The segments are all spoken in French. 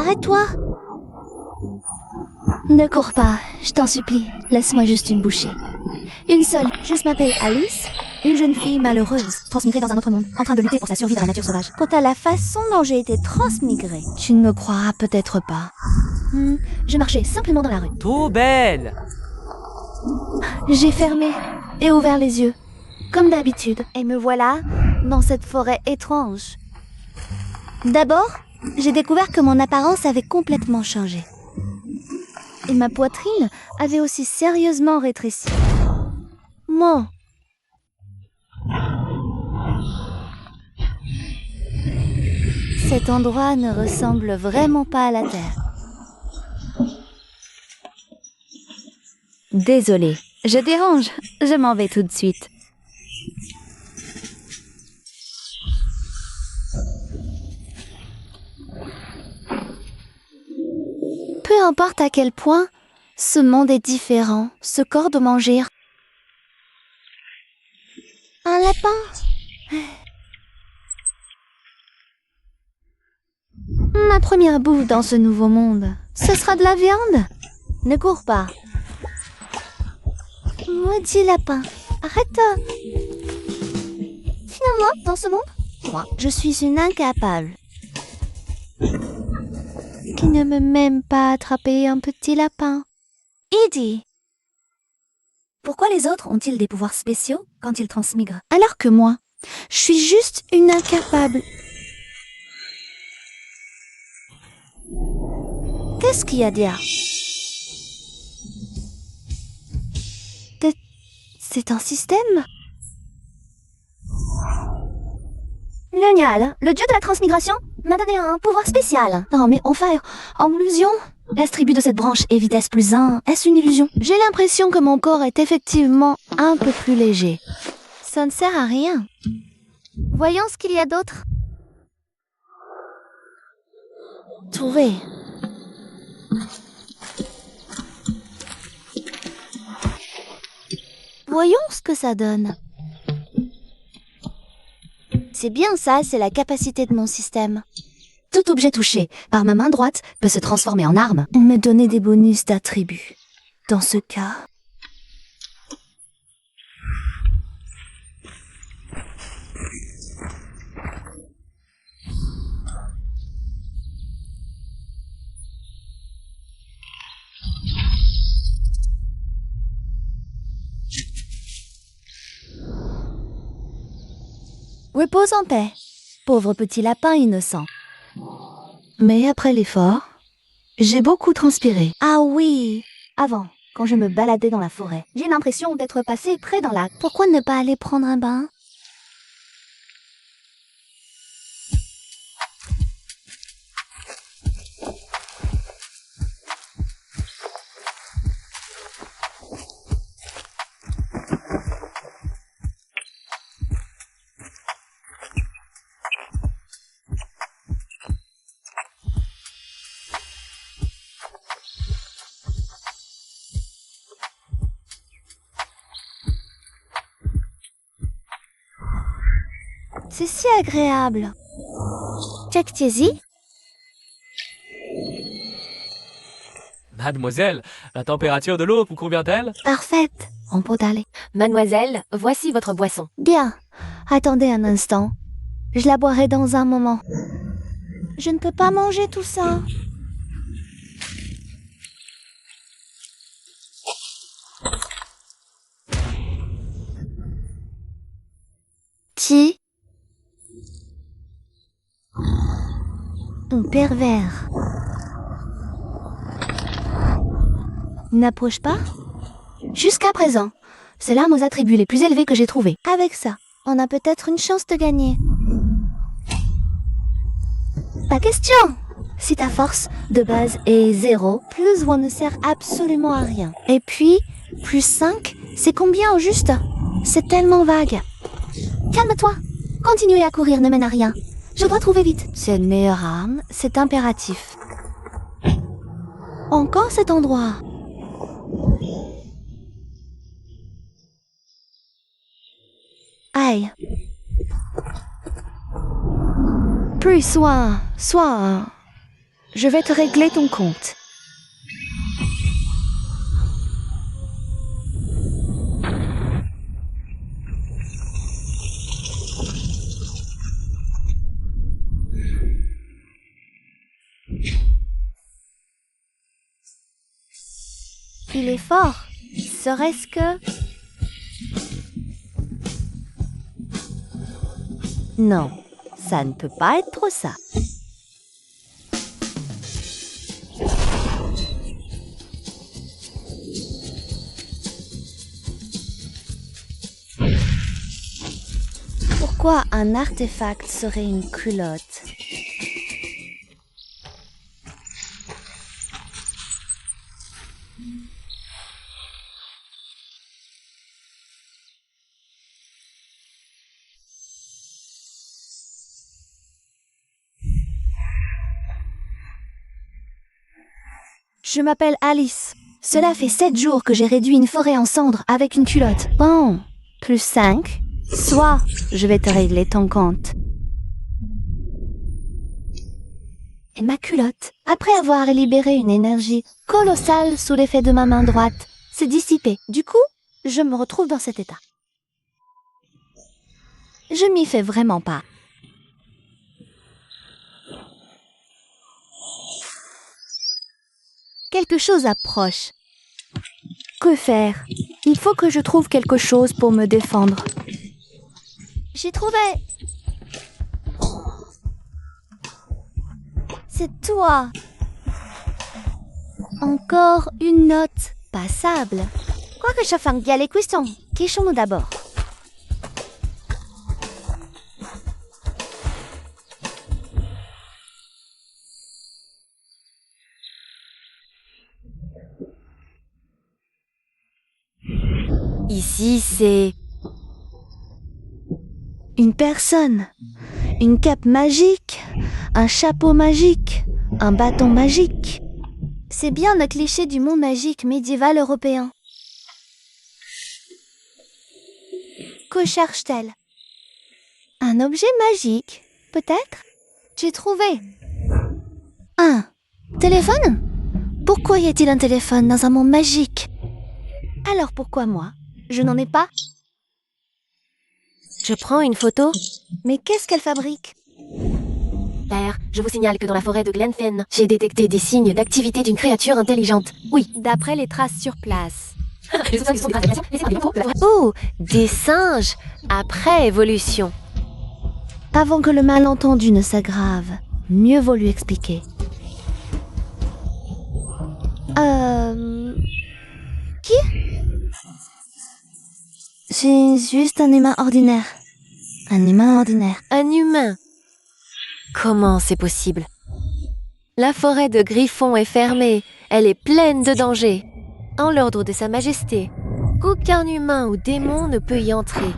Arrête-toi! Ne cours pas, je t'en supplie. Laisse-moi juste une bouchée. Une seule. Je m'appelle Alice, une jeune fille malheureuse, transmigrée dans un autre monde, en train de lutter pour sa survie dans la nature sauvage. Quant à la façon dont j'ai été transmigrée, tu ne me croiras peut-être pas. Je marchais simplement dans la rue. Trop belle! J'ai fermé et ouvert les yeux, comme d'habitude. Et me voilà dans cette forêt étrange. D'abord, j'ai découvert que mon apparence avait complètement changé. Et ma poitrine avait aussi sérieusement rétréci. Moi. Cet endroit ne ressemble vraiment pas à la Terre. Désolée, je dérange. Je m'en vais tout de suite. Peu importe à quel point ce monde est différent, ce corps de manger. Un lapin. Ma première bouffe dans ce nouveau monde, ce sera de la viande. Ne cours pas. Maudit lapin, arrête. Finalement, dans ce monde, moi, je suis une incapable. Qui ne me même pas attraper un petit lapin. Edie. Pourquoi les autres ont-ils des pouvoirs spéciaux quand ils transmigrent? Alors que moi, je suis juste une incapable. Qu'est-ce qu'il y a derrière? C'est un système? Génial, le dieu de la transmigration m'a donné un pouvoir spécial. Non mais enfin, en illusion? L'attribut de cette branche est vitesse plus 1. Est-ce une illusion? J'ai l'impression que mon corps est effectivement un peu plus léger. Ça ne sert à rien. Voyons ce qu'il y a d'autre. Trouver. Voyons ce que ça donne. C'est bien ça, c'est la capacité de mon système. Tout objet touché par ma main droite peut se transformer en arme. Me donner des bonus d'attributs. Dans ce cas... Repose en paix, pauvre petit lapin innocent. Mais après l'effort, j'ai beaucoup transpiré. Ah oui, avant, quand je me baladais dans la forêt, j'ai l'impression d'être passé près d'un lac. Pourquoi ne pas aller prendre un bain? C'est si agréable. Check Tiesi. Mademoiselle, la température de l'eau vous convient-elle? Parfaite. On peut aller. Mademoiselle, voici votre boisson. Bien. Attendez un instant. Je la boirai dans un moment. Je ne peux pas manger tout ça. Ti. Ton pervers. N'approche pas. Jusqu'à présent, c'est l'arme aux attributs les plus élevés que j'ai trouvés. Avec ça, on a peut-être une chance de gagner. Pas question. Si ta force de base est 0, plus 1 ne sert absolument à rien. Et puis, plus 5, c'est combien au juste? C'est tellement vague. Calme-toi. Continuer à courir ne mène à rien. Je dois trouver vite. C'est une meilleure arme, c'est impératif. Encore cet endroit. Aïe. Plus soin. Je vais te régler ton compte. Il est fort. Serait-ce que... Non, ça ne peut pas être ça. Pourquoi un artefact serait une culotte? Je m'appelle Alice. Cela fait 7 jours que j'ai réduit une forêt en cendres avec une culotte. Bon, plus 5. Soit je vais te régler ton compte. Et ma culotte, après avoir libéré une énergie colossale sous l'effet de ma main droite, s'est dissipée. Du coup, je me retrouve dans cet état. Je m'y fais vraiment pas. Quelque chose approche. Que faire? Il faut que je trouve quelque chose pour me défendre. J'ai trouvé. C'est toi. Encore une note passable. Quoi que je fasse, il y a les questions. Questionnons d'abord. Ici, c'est... Une personne, une cape magique, un chapeau magique, un bâton magique. C'est bien le cliché du monde magique médiéval européen. Que cherche-t-elle? Un objet magique, peut-être? J'ai trouvé. Un téléphone? Pourquoi y a-t-il un téléphone dans un monde magique? Alors pourquoi moi? Je n'en ai pas. Je prends une photo. Mais qu'est-ce qu'elle fabrique? Père, je vous signale que dans la forêt de Glenfen, j'ai détecté des signes d'activité d'une créature intelligente. Oui, d'après les traces sur place. Oh, des singes après évolution. Avant que le malentendu ne s'aggrave, mieux vaut lui expliquer. Qui? C'est juste un humain ordinaire. Un humain ordinaire. Un humain. Comment c'est possible? La forêt de Griffon est fermée. Elle est pleine de dangers. En l'ordre de Sa Majesté, qu'aucun humain ou démon ne peut y entrer.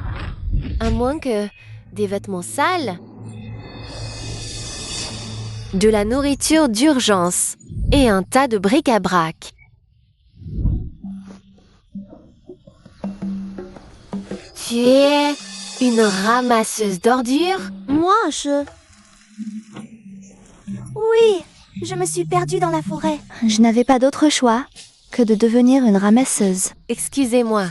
À moins que des vêtements sales, de la nourriture d'urgence et un tas de bric-à-brac. Tu es une ramasseuse d'ordures? Moi, Oui, je me suis perdue dans la forêt. Je n'avais pas d'autre choix que de devenir une ramasseuse. Excusez-moi.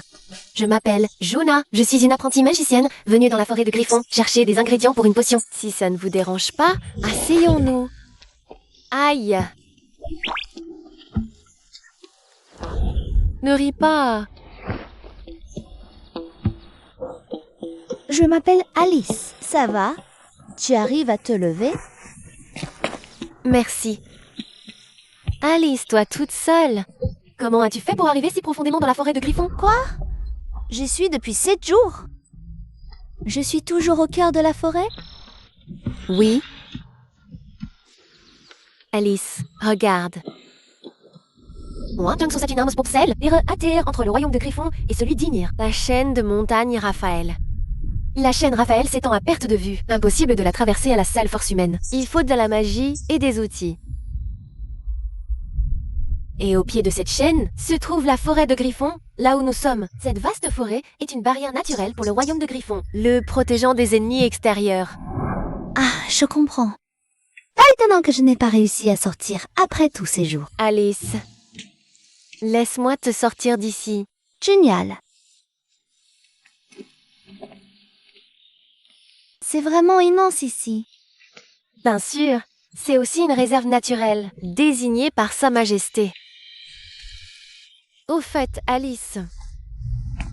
Je m'appelle Juna. Je suis une apprentie magicienne venue dans la forêt de Griffon chercher des ingrédients pour une potion. Si ça ne vous dérange pas, asseyons-nous. Aïe! Ne ris pas. Je m'appelle Alice. Ça va? Tu arrives à te lever? Merci. Alice, toi toute seule. Comment as-tu fait pour arriver si profondément dans la forêt de Griffon? Quoi? J'y suis depuis 7 jours. Je suis toujours au cœur de la forêt? Oui. Alice, regarde. Moi, ATR entre le royaume de Griffon et celui d'Ynir. La chaîne de montagnes Raphaël. La chaîne Raphaël s'étend à perte de vue. Impossible de la traverser à la seule force humaine. Il faut de la magie et des outils. Et au pied de cette chaîne se trouve la forêt de Griffon, là où nous sommes. Cette vaste forêt est une barrière naturelle pour le royaume de Griffon, le protégeant des ennemis extérieurs. Ah, je comprends. Étonnant que je n'ai pas réussi à sortir après tous ces jours. Alice, laisse-moi te sortir d'ici. Génial. C'est vraiment immense ici. Bien sûr, c'est aussi une réserve naturelle, désignée par Sa Majesté. Au fait, Alice.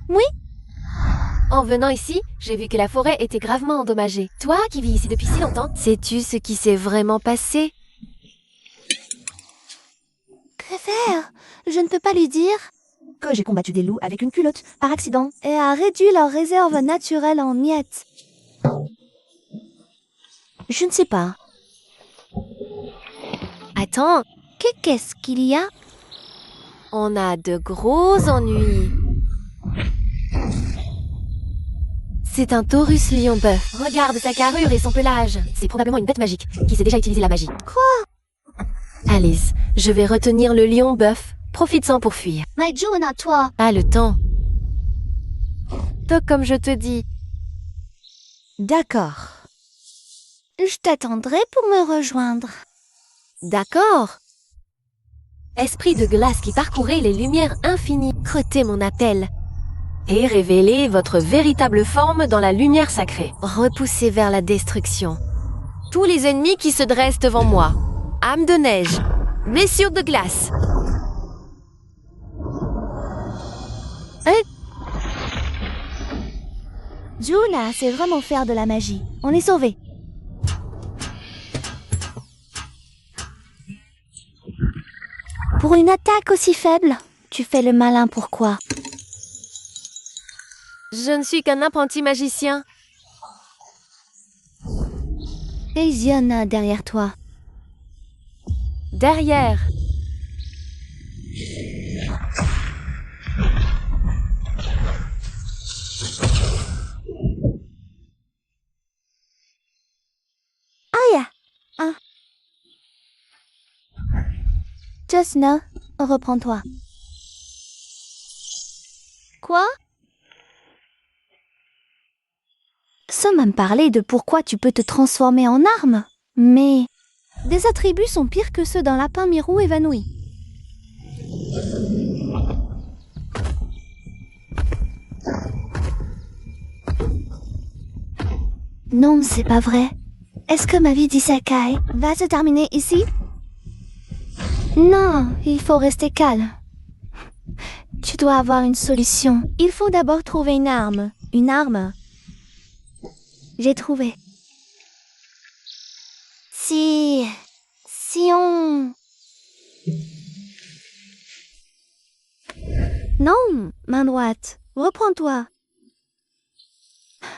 Oui? En venant ici, j'ai vu que la forêt était gravement endommagée. Toi qui vis ici depuis si longtemps, sais-tu ce qui s'est vraiment passé? Que faire? Je ne peux pas lui dire que j'ai combattu des loups avec une culotte, par accident, et a réduit leur réserve naturelle en miettes. Je ne sais pas. Attends, Qu'est-ce qu'il y a? on a de gros ennuis. C'est un taurus lion-bœuf. Regarde sa carrure et son pelage. C'est probablement une bête magique qui sait déjà utiliser la magie. Quoi? Alice, je vais retenir le lion-bœuf. Profite-en pour fuir. Mais Jonah, toi! Pas le temps. Toc comme je te dis. D'accord. Je t'attendrai pour me rejoindre. D'accord. Esprit de glace qui parcourait les lumières infinies, crotez mon appel. Et révélez votre véritable forme dans la lumière sacrée. Repoussez vers la destruction tous les ennemis qui se dressent devant moi. Âme de neige, blessure de glace. Jonah sait vraiment faire de la magie. On est sauvés. Pour une attaque aussi faible, tu fais le malin, pourquoi? Je ne suis qu'un apprenti magicien. Et Ziona derrière toi. Derrière. Aïe! Just know, reprends-toi. Quoi? Sam me parlait de pourquoi tu peux te transformer en arme, mais des attributs sont pires que ceux d'un lapin mirou évanoui. Non, c'est pas vrai. Est-ce que ma vie d'isekai va se terminer ici? Non, il faut rester calme. Tu dois avoir une solution. Il faut d'abord trouver une arme. Une arme. J'ai trouvé. Si on... Non, main droite. Reprends-toi.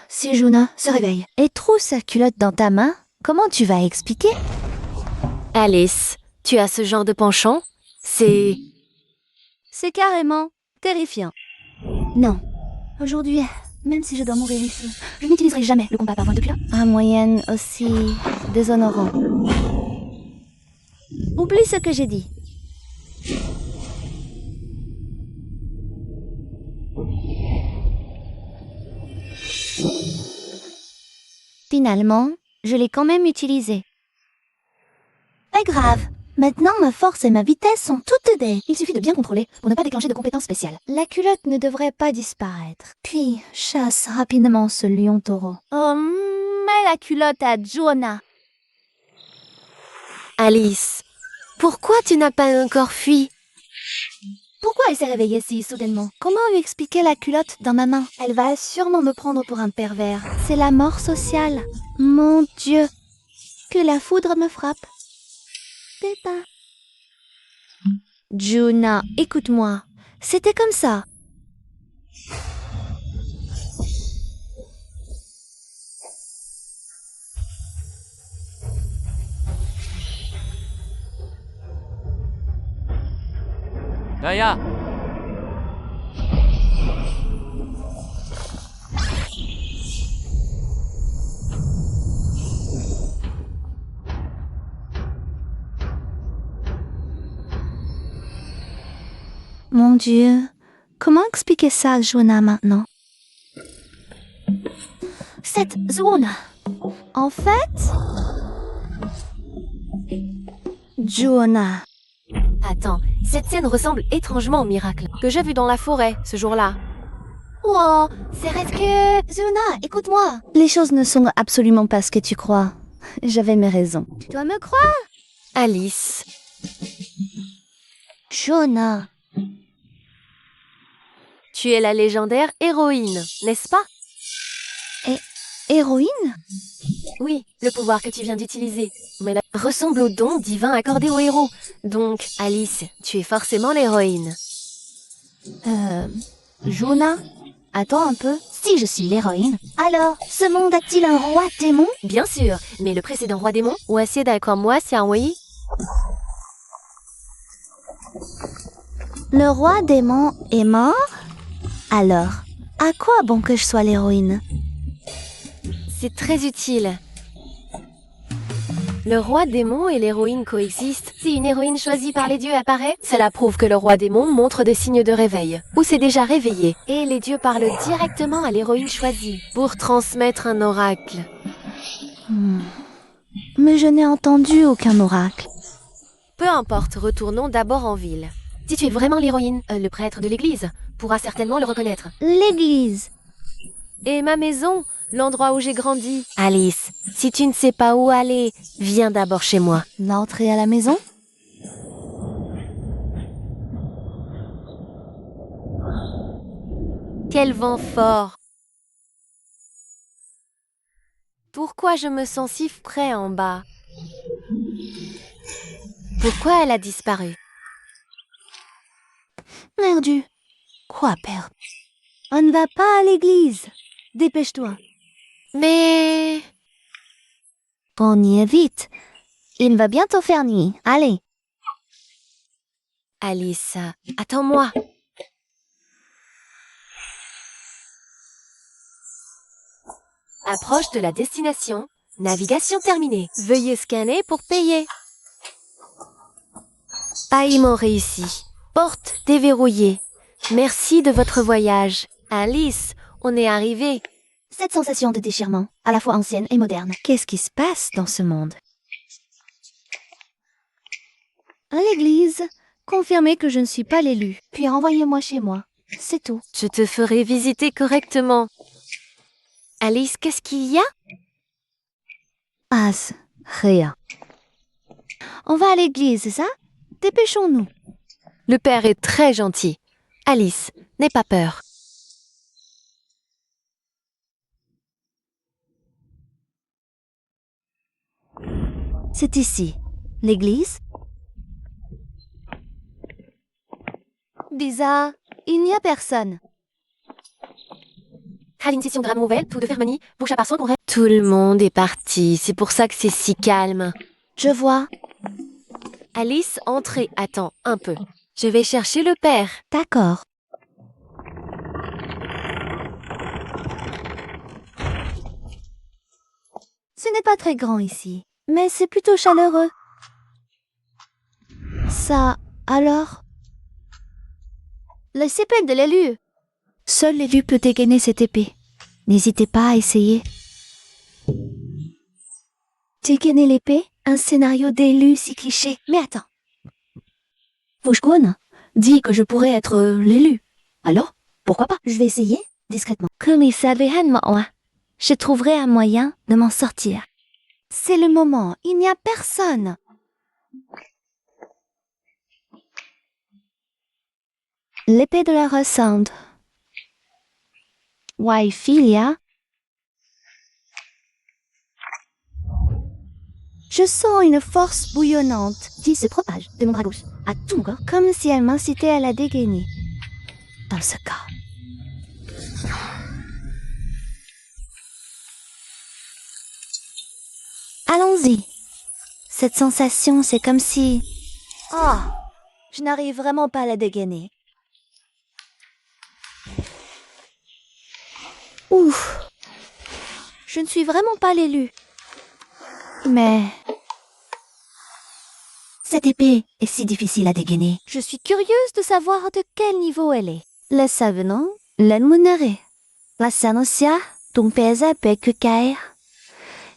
Si Juna se réveille et trouve sa culotte dans ta main, comment tu vas expliquer? Alice, tu as ce genre de penchant? C'est carrément terrifiant. Non. Aujourd'hui, même si je dois mourir ici, je n'utiliserai jamais le combat par voie de culotte. Un moyen aussi déshonorant. Oublie ce que j'ai dit. Finalement, je l'ai quand même utilisé. Pas grave. Maintenant, ma force et ma vitesse sont toutes aidées. Il suffit de bien contrôler pour ne pas déclencher de compétences spéciales. La culotte ne devrait pas disparaître. Puis, chasse rapidement ce lion-taureau. Oh, mets la culotte à Jonah. Alice. Pourquoi tu n'as pas encore fui? Pourquoi elle s'est réveillée si soudainement? Comment lui expliquer la culotte dans ma main? Elle va sûrement me prendre pour un pervers. C'est la mort sociale. Mon Dieu. Que la foudre me frappe. Pépin. Jonah, écoute-moi. C'était comme ça. Naya! Mon Dieu, comment expliquer ça à Jonah maintenant? Cette zone. En fait, Joanna. Attends, cette scène ressemble étrangement au miracle que j'ai vu dans la forêt ce jour-là. Oh, c'est que... Joanna, écoute-moi. Les choses ne sont absolument pas ce que tu crois. J'avais mes raisons. Tu dois me croire. Alice, Joanna. tu es la légendaire héroïne, n'est-ce pas? Héroïne? Oui, le pouvoir que tu viens d'utiliser. Mais là, ressemble au don divin accordé aux héros. Donc, Alice, tu es forcément l'héroïne. Joanna? Attends un peu. Si je suis l'héroïne, alors ce monde a-t-il un roi démon? Bien sûr, mais le précédent roi démon, ou assez d'accord moi, c'est un oui. Le roi démon est mort? Alors, à quoi bon que je sois l'héroïne? C'est très utile. Le roi démon et l'héroïne coexistent. Si une héroïne choisie par les dieux apparaît, cela prouve que le roi démon montre des signes de réveil, ou s'est déjà réveillé. Et les dieux parlent directement à l'héroïne choisie, pour transmettre un oracle. Mais je n'ai entendu aucun oracle. Peu importe, retournons d'abord en ville. Si tu es vraiment l'héroïne, le prêtre de l'église pourra certainement le reconnaître. L'église. Et ma maison, l'endroit où j'ai grandi. Alice, si tu ne sais pas où aller, viens d'abord chez moi. L'entrée à la maison? Quel vent fort! Pourquoi je me sens si frais en bas? Pourquoi elle a disparu? Perdu. Quoi perdre? On ne va pas à l'église. Dépêche-toi. Mais... On y est vite. Il va bientôt faire nuit. Allez. Alice, attends-moi. Approche de la destination. Navigation terminée. Veuillez scanner pour payer. Paiement réussi. Porte déverrouillée. Merci de votre voyage. Alice, on est arrivé. Cette sensation de déchirement, à la fois ancienne et moderne. Qu'est-ce qui se passe dans ce monde? À l'église, confirmez que je ne suis pas l'élu, puis renvoyez-moi chez moi. C'est tout. Je te ferai visiter correctement. Alice, qu'est-ce qu'il y a? Rien. On va à l'église, c'est ça? Dépêchons-nous. Le père est très gentil. Alice, n'aie pas peur. C'est ici. L'église? Bizarre. Il n'y a personne. Haline session grave nouvelle, tout de Fermanie, bouche à part son Tout le monde est parti, c'est pour ça que c'est si calme. Je vois. Alice, entrez, attends, un peu. Je vais chercher le père. D'accord. Ce n'est pas très grand ici, mais c'est plutôt chaleureux. Ça, alors? Le CP de l'élu. Seul l'élu peut dégainer cette épée. N'hésitez pas à essayer. Dégainer l'épée? Un scénario d'élu si cliché. Mais attends. Fouchkouane dit que je pourrais être l'élu. Alors, pourquoi pas? Je vais essayer, discrètement. Comme il savait moi, je trouverai un moyen de m'en sortir. C'est le moment, il n'y a personne. L'épée de la Ressemble. Waifilia. Je sens une force bouillonnante qui se propage de mon bras gauche à tout mon corps, comme si elle m'incitait à la dégainer. Dans ce cas. Allons-y. Cette sensation, c'est comme si... Oh, je n'arrive vraiment pas à la dégainer. Ouf. Je ne suis vraiment pas l'élu. Mais... cette épée est si difficile à dégainer. Je suis curieuse de savoir de quel niveau elle est. Le savenant, l'enmunere. La sanosia, ton pesa que caer.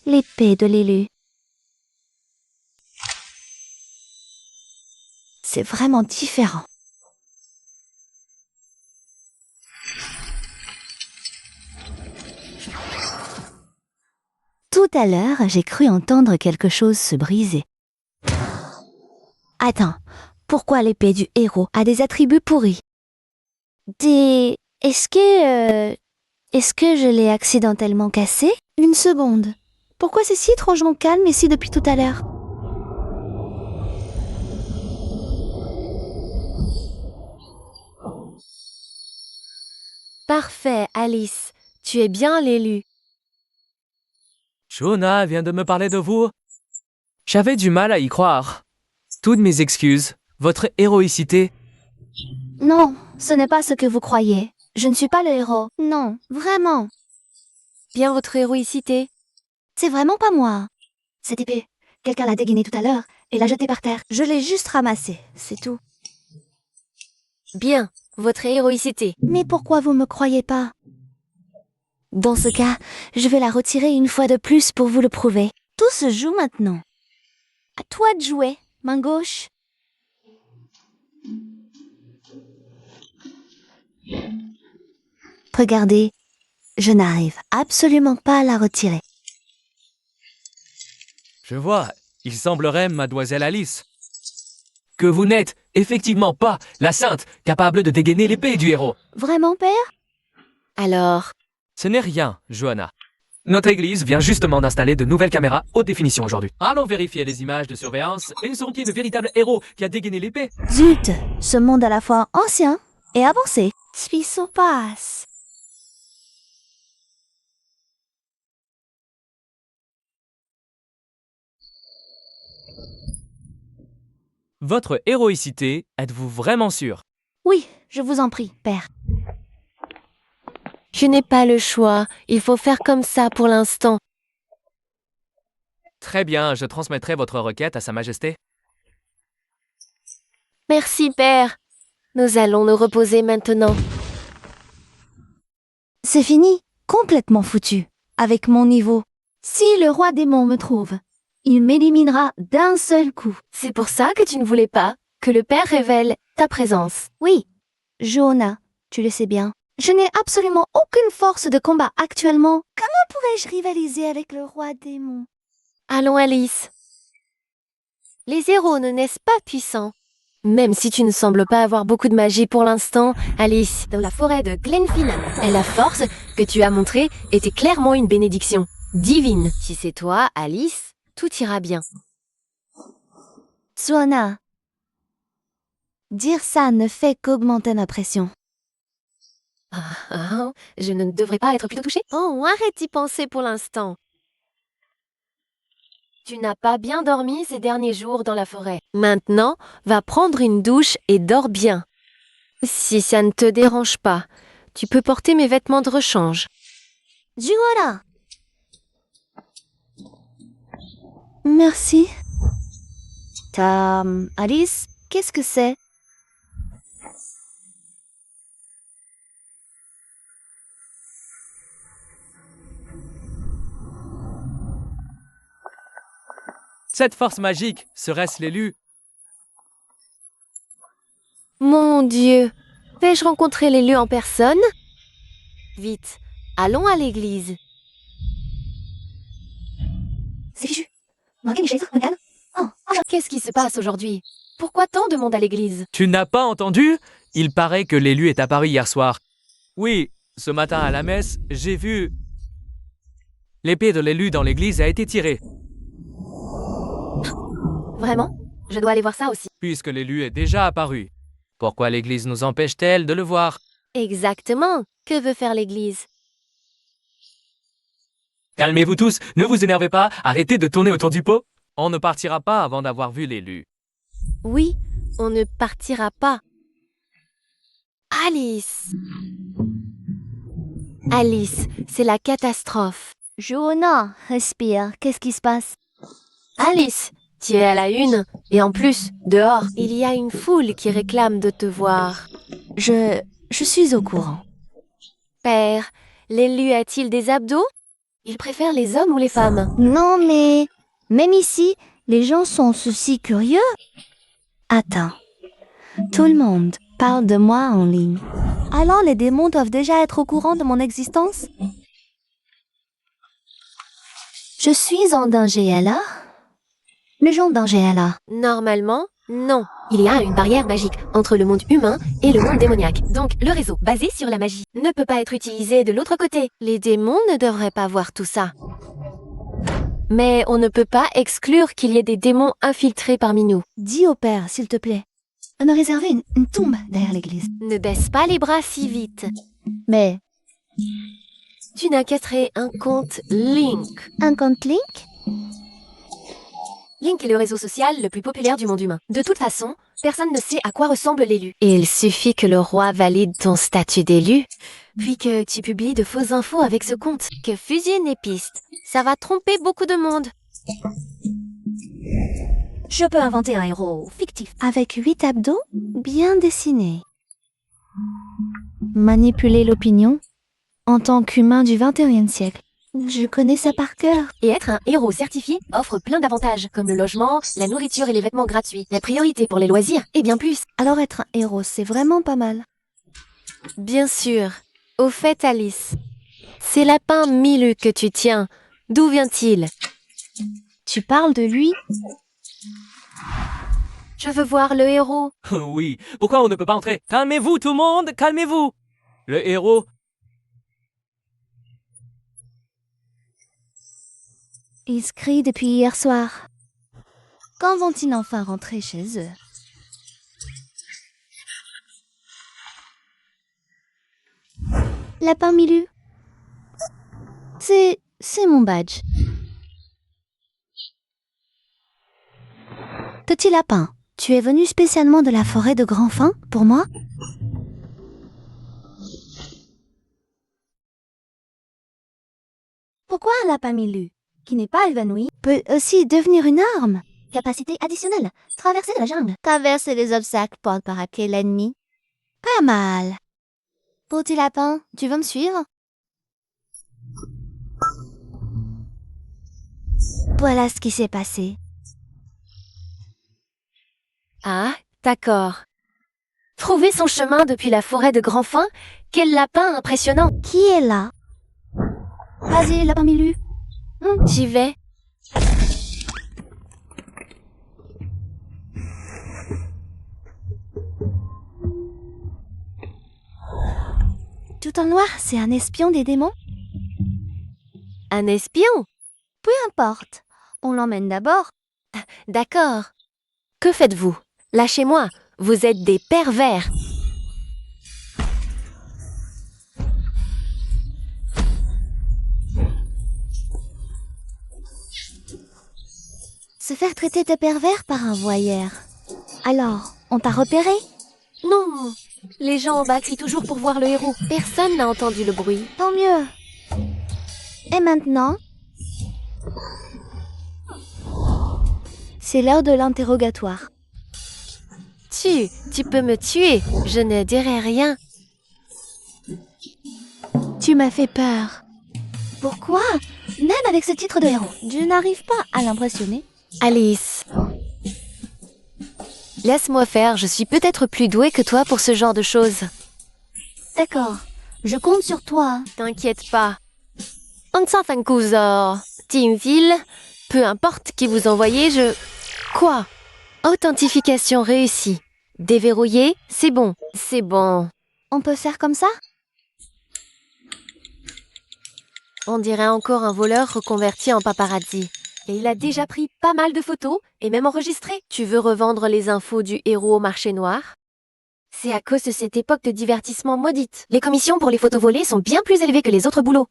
L'épée de l'élu. C'est vraiment différent. Tout à l'heure, j'ai cru entendre quelque chose se briser. Attends, pourquoi l'épée du héros a des attributs pourris? Est-ce que je l'ai accidentellement cassée? Une seconde. Pourquoi c'est si étrangement calme ici depuis tout à l'heure? Parfait, Alice. Tu es bien l'élu. Jonah vient de me parler de vous. J'avais du mal à y croire. Toutes mes excuses. Votre héroïcité. Non, ce n'est pas ce que vous croyez. Je ne suis pas le héros. Non, vraiment. Bien votre héroïcité. C'est vraiment pas moi. Cette épée, quelqu'un l'a dégainée tout à l'heure et l'a jetée par terre. Je l'ai juste ramassée, c'est tout. Bien, votre héroïcité. Mais pourquoi vous me croyez pas? Dans ce cas, je vais la retirer une fois de plus pour vous le prouver. Tout se joue maintenant. À toi de jouer, main gauche. Regardez, je n'arrive absolument pas à la retirer. Je vois, il semblerait, mademoiselle Alice, que vous n'êtes effectivement pas la sainte capable de dégainer l'épée du héros. Vraiment, père? Alors, Ce n'est rien, Johanna. Notre église vient justement d'installer de nouvelles caméras haute définition aujourd'hui. Allons vérifier les images de surveillance et nous saurons qui est le véritable héros qui a dégainé l'épée. Zut, ce monde à la fois ancien et avancé. Spisso passe. Votre héroïcité, êtes-vous vraiment sûr? Oui, je vous en prie, père. je n'ai pas le choix. Il faut faire comme ça pour l'instant. Très bien, je transmettrai votre requête à Sa Majesté. Merci, père. Nous allons nous reposer maintenant. C'est fini, complètement foutu, avec mon niveau. Si le roi démon me trouve, il m'éliminera d'un seul coup. C'est pour ça que tu ne voulais pas que le père révèle ta présence. Oui, Johanna, tu le sais bien. Je n'ai absolument aucune force de combat actuellement. Comment pourrais-je rivaliser avec le roi démon? Allons, Alice. Les héros ne naissent pas puissants. Même si tu ne sembles pas avoir beaucoup de magie pour l'instant, Alice, dans la forêt de Glenfinnan, et la force que tu as montrée était clairement une bénédiction divine. Si c'est toi, Alice, tout ira bien. Johanna, dire ça ne fait qu'augmenter ma pression. Je ne devrais pas être plutôt touchée? Oh, arrête d'y penser pour l'instant. Tu n'as pas bien dormi ces derniers jours dans la forêt. Maintenant, va prendre une douche et dors bien. Si ça ne te dérange pas, tu peux porter mes vêtements de rechange. Johanna! Merci. Alice, qu'est-ce que c'est? Cette force magique, serait-ce l'élu? Mon Dieu, vais-je rencontrer l'élu en personne? Vite, allons à l'église. C'est fichu. Manquez Michel, regarde. Qu'est-ce qui se passe aujourd'hui? Pourquoi tant de monde à l'église? Tu n'as pas entendu? Il paraît que l'élu est apparu hier soir. Oui, ce matin à la messe, j'ai vu... L'épée de l'élu dans l'église a été tirée. Vraiment? Je dois aller voir ça aussi. Puisque l'élu est déjà apparu. Pourquoi l'église nous empêche-t-elle de le voir? Exactement. Que veut faire l'église? Calmez-vous tous, ne vous énervez pas, arrêtez de tourner autour du pot. On ne partira pas avant d'avoir vu l'élu. Oui, on ne partira pas. Alice! Alice, c'est la catastrophe. Johanna, respire. Qu'est-ce qui se passe? Alice, tu es à la une, et en plus, dehors, il y a une foule qui réclame de te voir. Je suis au courant. Père, l'élu a-t-il des abdos? Il préfère les hommes ou les femmes? Non, mais... Même ici, les gens sont aussi curieux. Attends, Tout le monde parle de moi en ligne. Alors les démons doivent déjà être au courant de mon existence? Je suis en danger alors? Le genre danger alors? Normalement, non. Il y a une barrière magique entre le monde humain et le monde démoniaque. Donc, le réseau basé sur la magie ne peut pas être utilisé de l'autre côté. Les démons ne devraient pas voir tout ça. Mais on ne peut pas exclure qu'il y ait des démons infiltrés parmi nous. Dis au père, s'il te plaît, de me réserver une tombe derrière l'église. Ne baisse pas les bras si vite. Mais, Tu n'as qu'à créer un compte Link. un compte Link? Link est le réseau social le plus populaire du monde humain. De toute façon, personne ne sait à quoi ressemble l'élu. Il suffit que le roi valide ton statut d'élu, puis que tu publies de fausses infos avec ce compte. Que fusionne les pistes. Ça va tromper beaucoup de monde. Je peux inventer un héros fictif. Avec 8 abdos bien dessinés. Manipuler l'opinion en tant qu'humain du 21e siècle. Je connais ça par cœur. Et être un héros certifié offre plein d'avantages, comme le logement, la nourriture et les vêtements gratuits, la priorité pour les loisirs et bien plus. Alors être un héros, c'est vraiment pas mal. Bien sûr. Au fait, Alice, ces lapins Milu que tu tiens, d'où vient-il? Tu parles de lui? Je veux voir le héros. Oui, pourquoi on ne peut pas entrer? Calmez-vous tout le monde, calmez-vous. Le héros... Ils se crient depuis hier soir. Quand vont-ils enfin rentrer chez eux? Lapin Milu. C'est mon badge. Petit lapin, tu es venu spécialement de la forêt de Grandfin pour moi? Pourquoi un lapin Milu, qui n'est pas évanoui, peut aussi devenir une arme? Capacité additionnelle, traverser la jungle. Traverser les obstacles pour braquer l'ennemi. Pas mal. Petit lapin, tu veux me suivre? Voilà ce qui s'est passé. Ah, d'accord. Trouver son chemin depuis la forêt de Grandfin? Quel lapin impressionnant! Qui est là? Vas-y, lapin Milu. J'y vais. Tout en noir, c'est un espion des démons? Un espion? Peu importe. On l'emmène d'abord. D'accord. Que faites-vous? Lâchez-moi, vous êtes des pervers. Se faire traiter de pervers par un voyeur. Alors, on t'a repéré? Non, les gens en bas crient toujours pour voir le héros. Personne n'a entendu le bruit. Tant mieux. Et maintenant? C'est l'heure de l'interrogatoire. Tu peux me tuer, je ne dirai rien. Tu m'as fait peur. Pourquoi? Même avec ce titre de héros, je n'arrive pas à l'impressionner. Alice, laisse-moi faire, je suis peut-être plus douée que toi pour ce genre de choses. D'accord, je compte sur toi. T'inquiète pas. On s'en fait Teamville, peu importe qui vous envoyez, Quoi? Authentification réussie. Déverrouillé, c'est bon. C'est bon. On peut faire comme ça? On dirait encore un voleur reconverti en paparazzi. Et il a déjà pris pas mal de photos et même enregistré. Tu veux revendre les infos du héros au marché noir? C'est à cause de cette époque de divertissement maudite. Les commissions pour les photos volées sont bien plus élevées que les autres boulots.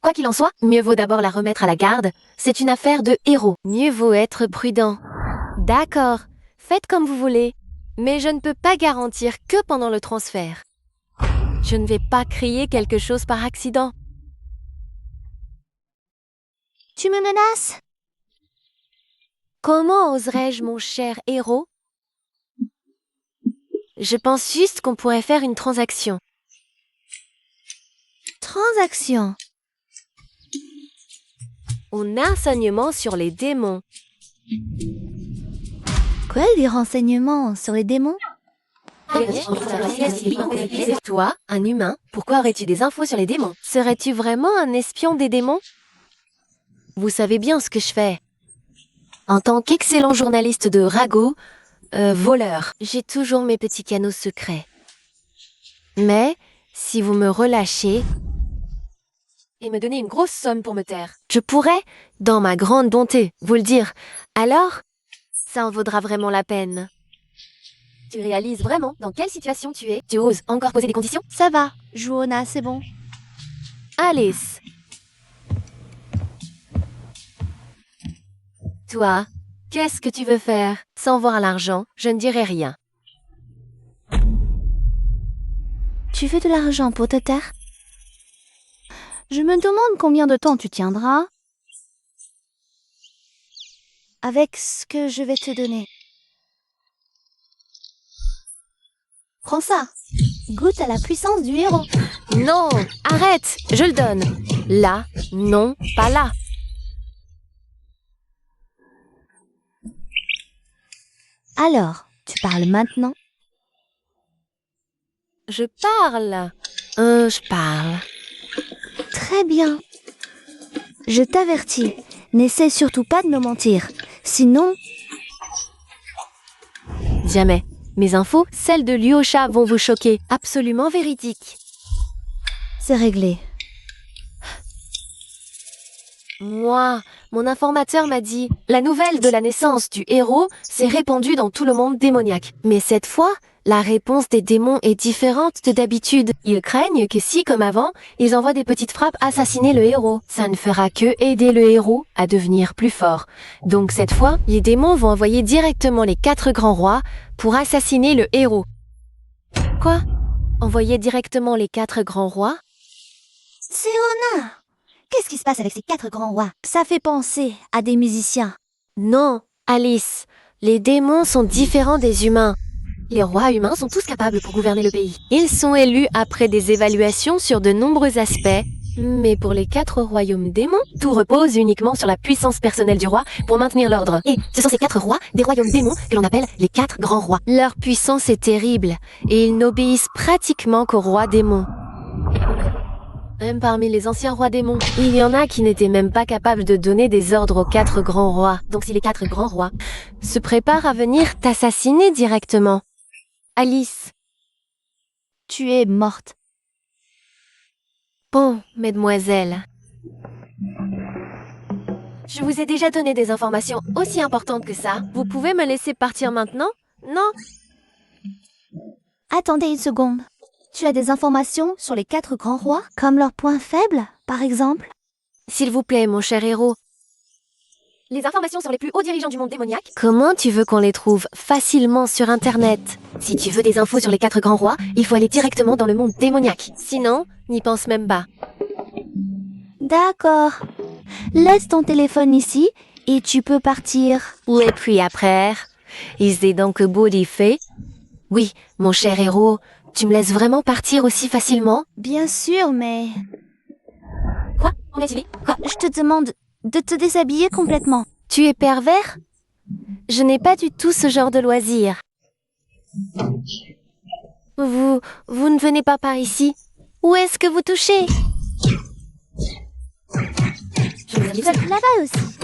Quoi qu'il en soit, mieux vaut d'abord la remettre à la garde. C'est une affaire de héros. Mieux vaut être prudent. D'accord, faites comme vous voulez. Mais je ne peux pas garantir que pendant le transfert. Je ne vais pas crier quelque chose par accident. Tu me menaces? Comment oserais-je, mon cher héros? Je pense juste qu'on pourrait faire une transaction. Transaction. On a un enseignement sur les démons. Quoi, des renseignements sur les démons? Toi, un humain, pourquoi aurais-tu des infos sur les démons? Serais-tu vraiment un espion des démons? Vous savez bien ce que je fais. En tant qu'excellent journaliste de ragot, voleur, j'ai toujours mes petits canaux secrets. Mais, si vous me relâchez et me donnez une grosse somme pour me taire, je pourrais, dans ma grande bonté, vous le dire. Alors, ça en vaudra vraiment la peine. Tu réalises vraiment dans quelle situation tu es? Tu oses encore poser des conditions? Ça va, Joanna, c'est bon. Alice. Toi, qu'est-ce que tu veux faire? Sans voir l'argent, je ne dirai rien. Tu veux de l'argent pour te taire? Je me demande combien de temps tu tiendras avec ce que je vais te donner. Prends ça. Goûte à la puissance du héros. Non, arrête, je le donne. Là, non, pas là. Alors, tu parles maintenant? Je parle. Je parle. Très bien. Je t'avertis, n'essaie surtout pas de me mentir. Sinon... Jamais. Mes infos, celles de Lyosha, vont vous choquer. Absolument véridiques. C'est réglé. Moi, mon informateur m'a dit, la nouvelle de la naissance du héros s'est répandue dans tout le monde démoniaque. Mais cette fois, la réponse des démons est différente de d'habitude. Ils craignent que si, comme avant, ils envoient des petites frappes assassiner le héros, ça ne fera que aider le héros à devenir plus fort. Donc cette fois, les démons vont envoyer directement les 4 grands rois pour assassiner le héros. Quoi? Envoyer directement les 4 grands rois? Serona! Qu'est-ce qui se passe avec ces 4 grands rois? Ça fait penser à des musiciens. Non, Alice. Les démons sont différents des humains. Les rois humains sont tous capables pour gouverner le pays. Ils sont élus après des évaluations sur de nombreux aspects. Mais pour les 4 royaumes démons, tout repose uniquement sur la puissance personnelle du roi pour maintenir l'ordre. Et ce sont ces 4 rois des royaumes démons que l'on appelle les 4 grands rois. Leur puissance est terrible et ils n'obéissent pratiquement qu'aux rois démons. Même parmi les anciens rois démons, il y en a qui n'étaient même pas capables de donner des ordres aux 4 grands rois. Donc si les 4 grands rois se préparent à venir t'assassiner directement, Alice, Tu es morte. bon, mesdemoiselles, je vous ai déjà donné des informations aussi importantes que ça. Vous pouvez me laisser partir maintenant? Non? Attendez une seconde. Tu as des informations sur les 4 grands rois, comme leurs points faibles, par exemple? S'il vous plaît, mon cher héros. Les informations sur les plus hauts dirigeants du monde démoniaque. Comment tu veux qu'on les trouve? Facilement sur Internet. Si tu veux des infos sur les 4 grands rois, il faut aller directement dans le monde démoniaque. Sinon, n'y pense même pas. D'accord. Laisse ton téléphone ici et tu peux partir. Et puis après, is it donc beau d'y fait? Oui, mon cher héros, tu me laisses vraiment partir aussi facilement? Bien sûr, mais... Quoi? On a dit? Quoi? Je te demande de te déshabiller complètement. Tu es pervers? Je n'ai pas du tout ce genre de loisir. Vous ne venez pas par ici? Où est-ce que vous touchez? Je vous habille seul. Là-bas aussi.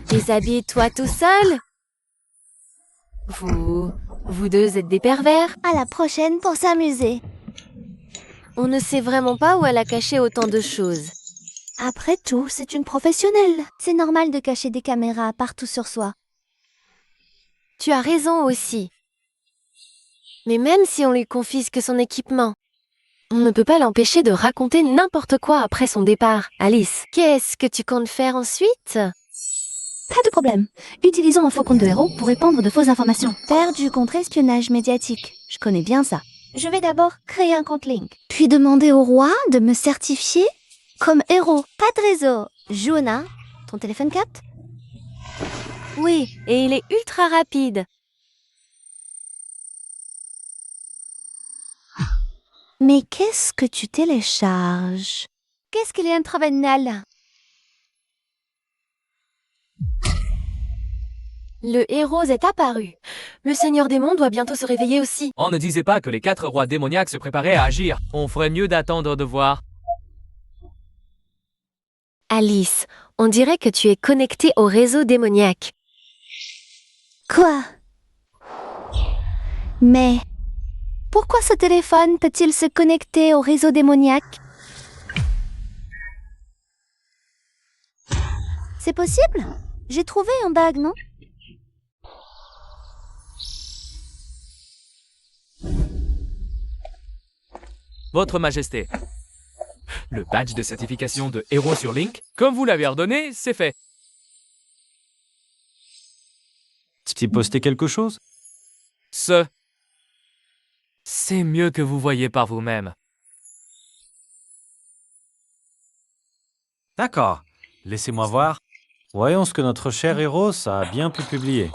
Déshabille-toi tout seul? Vous deux êtes des pervers? À la prochaine pour s'amuser. On ne sait vraiment pas où elle a caché autant de choses. Après tout, c'est une professionnelle. C'est normal de cacher des caméras partout sur soi. Tu as raison aussi. Mais même si on lui confisque son équipement, on ne peut pas l'empêcher de raconter n'importe quoi après son départ. Alice, qu'est-ce que tu comptes faire ensuite? Pas de problème. Utilisons un faux compte de héros pour répandre de fausses informations. Faire du contre-espionnage médiatique. Je connais bien ça. Je vais d'abord créer un compte Link. Puis demander au roi de me certifier comme héros. Pas de réseau. Joanna, ton téléphone capte? Oui, et il est ultra rapide. Mais qu'est-ce que tu télécharges? Qu'est-ce qu'il est intravénal? Le héros est apparu. Le seigneur démon doit bientôt se réveiller aussi. On ne disait pas que les 4 rois démoniaques se préparaient à agir. On ferait mieux d'attendre de voir. Alice, on dirait que tu es connectée au réseau démoniaque. Quoi? Mais pourquoi ce téléphone peut-il se connecter au réseau démoniaque? C'est possible? J'ai trouvé un bug, non? Votre Majesté. Le badge de certification de héros sur Link, comme vous l'avez ordonné, c'est fait. A-t-il posté quelque chose? C'est mieux que vous voyez par vous-même. D'accord. Laissez-moi voir. Voyons ce que notre cher héros a bien pu publier.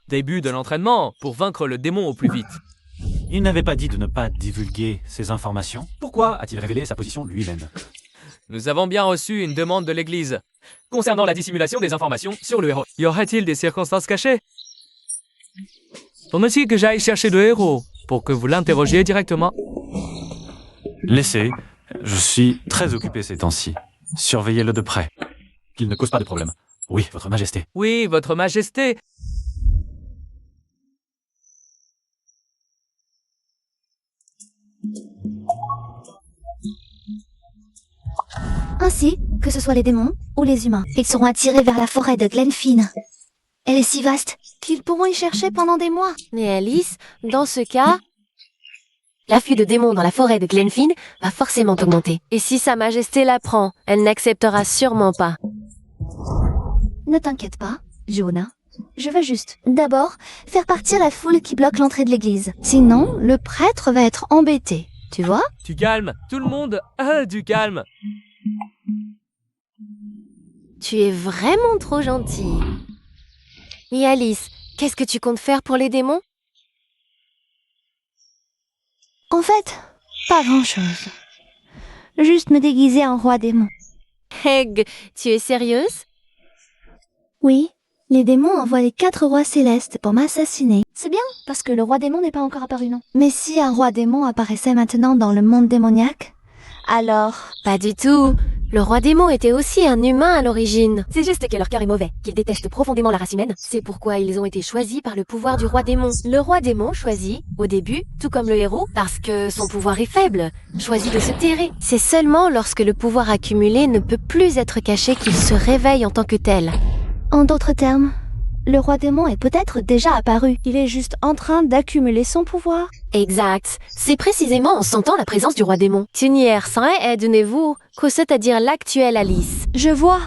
Début de l'entraînement pour vaincre le démon au plus vite. Il n'avait pas dit de ne pas divulguer ces informations. Pourquoi a-t-il révélé sa position lui-même? Nous avons bien reçu une demande de l'Église concernant la dissimulation des informations sur le héros. Y aurait-il des circonstances cachées? Faudrait-il que j'aille chercher le héros pour que vous l'interrogiez directement? Laissez. Je suis très occupé ces temps-ci. Surveillez-le de près. Qu'il ne cause pas de problème. Oui, Votre Majesté. Oui, Votre Majesté. Ainsi, que ce soit les démons ou les humains, ils seront attirés vers la forêt de Glenfin. Elle est si vaste qu'ils pourront y chercher pendant des mois. Mais Alice, dans ce cas, l'afflux de démons dans la forêt de Glenfin va forcément augmenter. Et si Sa Majesté l'apprend, elle n'acceptera sûrement pas. Ne t'inquiète pas, Jonah. Je veux juste, d'abord, faire partir la foule qui bloque l'entrée de l'église. Sinon, le prêtre va être embêté. Tu vois? Du calme, tout le monde, du calme. Tu es vraiment trop gentille. Et Alice, qu'est-ce que tu comptes faire pour les démons? En fait, pas grand-chose. Juste me déguiser en roi démon. Egg, tu es sérieuse? Oui, les démons envoient les 4 rois célestes pour m'assassiner. C'est bien, parce que le roi démon n'est pas encore apparu, non? Mais si un roi démon apparaissait maintenant dans le monde démoniaque, alors... Pas du tout. Le roi démon était aussi un humain à l'origine. C'est juste que leur cœur est mauvais, qu'ils détestent profondément la race humaine. C'est pourquoi ils ont été choisis par le pouvoir du roi démon. Le roi démon choisit, au début, tout comme le héros, parce que son pouvoir est faible, choisit de se terrer. C'est seulement lorsque le pouvoir accumulé ne peut plus être caché qu'il se réveille en tant que tel. En d'autres termes, le roi démon est peut-être déjà apparu. Il est juste en train d'accumuler son pouvoir. Exact. C'est précisément en sentant la présence du roi démon. Tunière, sans aide-vous, que c'est-à-dire l'actuelle Alice. Je vois.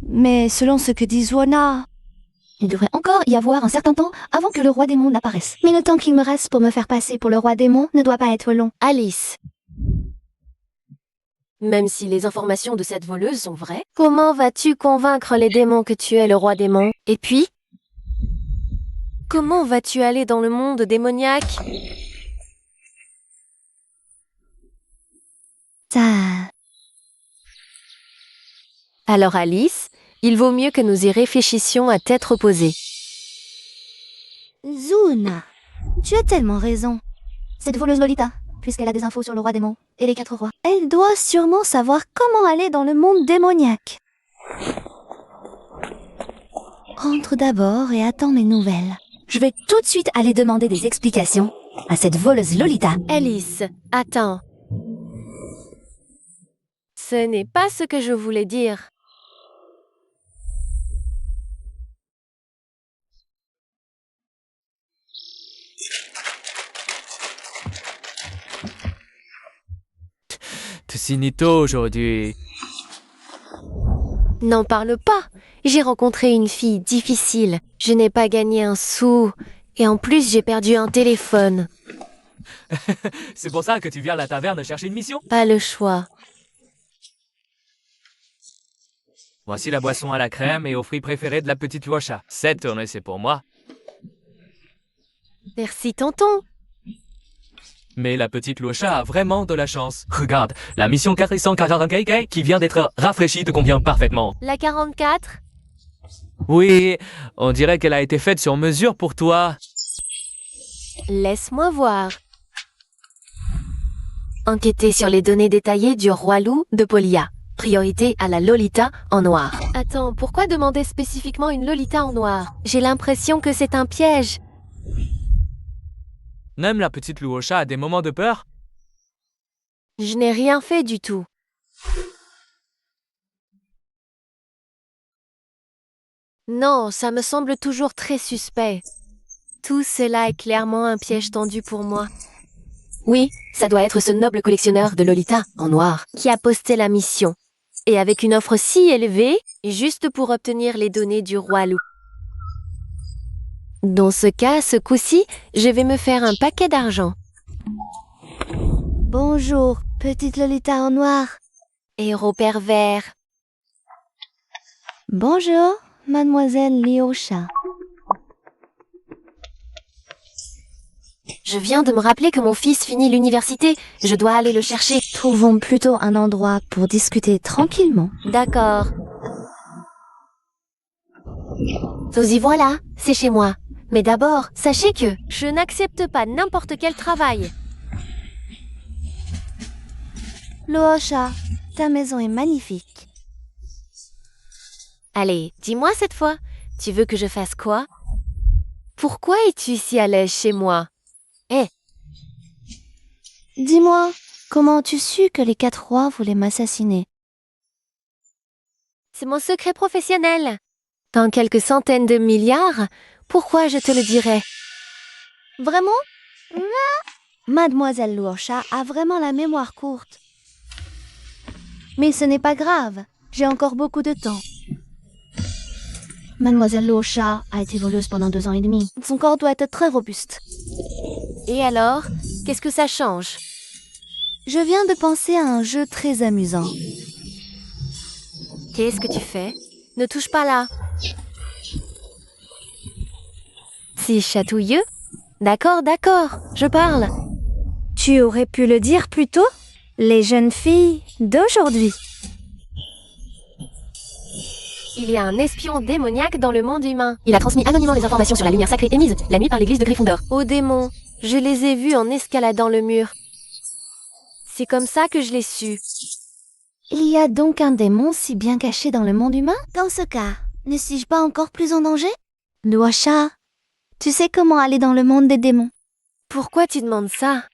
Mais selon ce que dit Zwona, il devrait encore y avoir un certain temps avant que le roi démon n'apparaisse. Mais le temps qu'il me reste pour me faire passer pour le roi démon ne doit pas être long. Alice. Même si les informations de cette voleuse sont vraies, comment vas-tu convaincre les démons que tu es le roi démon? Et puis, comment vas-tu aller dans le monde démoniaque? Ça... Alors Alice, il vaut mieux que nous y réfléchissions à tête reposée. Zuna, tu as tellement raison. Cette voleuse Lolita, puisqu'elle a des infos sur le roi démon et les 4 rois, elle doit sûrement savoir comment aller dans le monde démoniaque. Rentre d'abord et attends mes nouvelles. Je vais tout de suite aller demander des explications à cette voleuse Lolita. Alice, attends. Ce n'est pas ce que je voulais dire. Tu signes tôt aujourd'hui. N'en parle pas. J'ai rencontré une fille difficile. Je n'ai pas gagné un sou. Et en plus, j'ai perdu un téléphone. C'est pour ça que tu viens à la taverne chercher une mission? Pas le choix. Voici la boisson à la crème et aux fruits préférés de la petite Washa. Cette tournée, c'est pour moi. Merci, tonton. Mais la petite Washa a vraiment de la chance. Regarde, la mission 440 qui vient d'être rafraîchie te convient parfaitement. La 44? Oui, on dirait qu'elle a été faite sur mesure pour toi. Laisse-moi voir. Enquêter sur les données détaillées du roi loup de Polia. Priorité à la Lolita en noir. Attends, pourquoi demander spécifiquement une Lolita en noir? J'ai l'impression que c'est un piège. Même la petite Luosha a des moments de peur. Je n'ai rien fait du tout. Non, ça me semble toujours très suspect. Tout cela est clairement un piège tendu pour moi. Oui, ça doit être ce noble collectionneur de Lolita, en noir, qui a posté la mission. Et avec une offre si élevée, juste pour obtenir les données du roi loup. Dans ce cas, ce coup-ci, je vais me faire un paquet d'argent. Bonjour, petite Lolita en noir. Héros pervers. Bonjour, mademoiselle Luosha. Je viens de me rappeler que mon fils finit l'université. Je dois aller le chercher. Trouvons plutôt un endroit pour discuter tranquillement. D'accord. Vous y voilà, c'est chez moi. Mais d'abord, sachez que je n'accepte pas n'importe quel travail. Luosha, ta maison est magnifique. Allez, dis-moi cette fois, tu veux que je fasse quoi? Pourquoi es-tu si à l'aise chez moi? Dis-moi, comment as-tu su que les 4 rois voulaient m'assassiner? C'est mon secret professionnel. Dans quelques centaines de milliards, pourquoi je te le dirais? Vraiment? Mademoiselle Luosha a vraiment la mémoire courte. Mais ce n'est pas grave, j'ai encore beaucoup de temps. Mademoiselle Luosha a été voleuse pendant 2 ans et demi. Son corps doit être très robuste. Et alors, qu'est-ce que ça change? Je viens de penser à un jeu très amusant. Qu'est-ce que tu fais? Ne touche pas là. C'est chatouilleux? D'accord, je parle. Tu aurais pu le dire plus tôt? Les jeunes filles d'aujourd'hui. Il y a un espion démoniaque dans le monde humain. Il a transmis anonymement des informations sur la lumière sacrée émise la nuit par l'église de Gryffondor. Aux démons, je les ai vus en escaladant le mur. C'est comme ça que je l'ai su. Il y a donc un démon si bien caché dans le monde humain? Dans ce cas, ne suis-je pas encore plus en danger? Luosha, tu sais comment aller dans le monde des démons? Pourquoi tu demandes ça?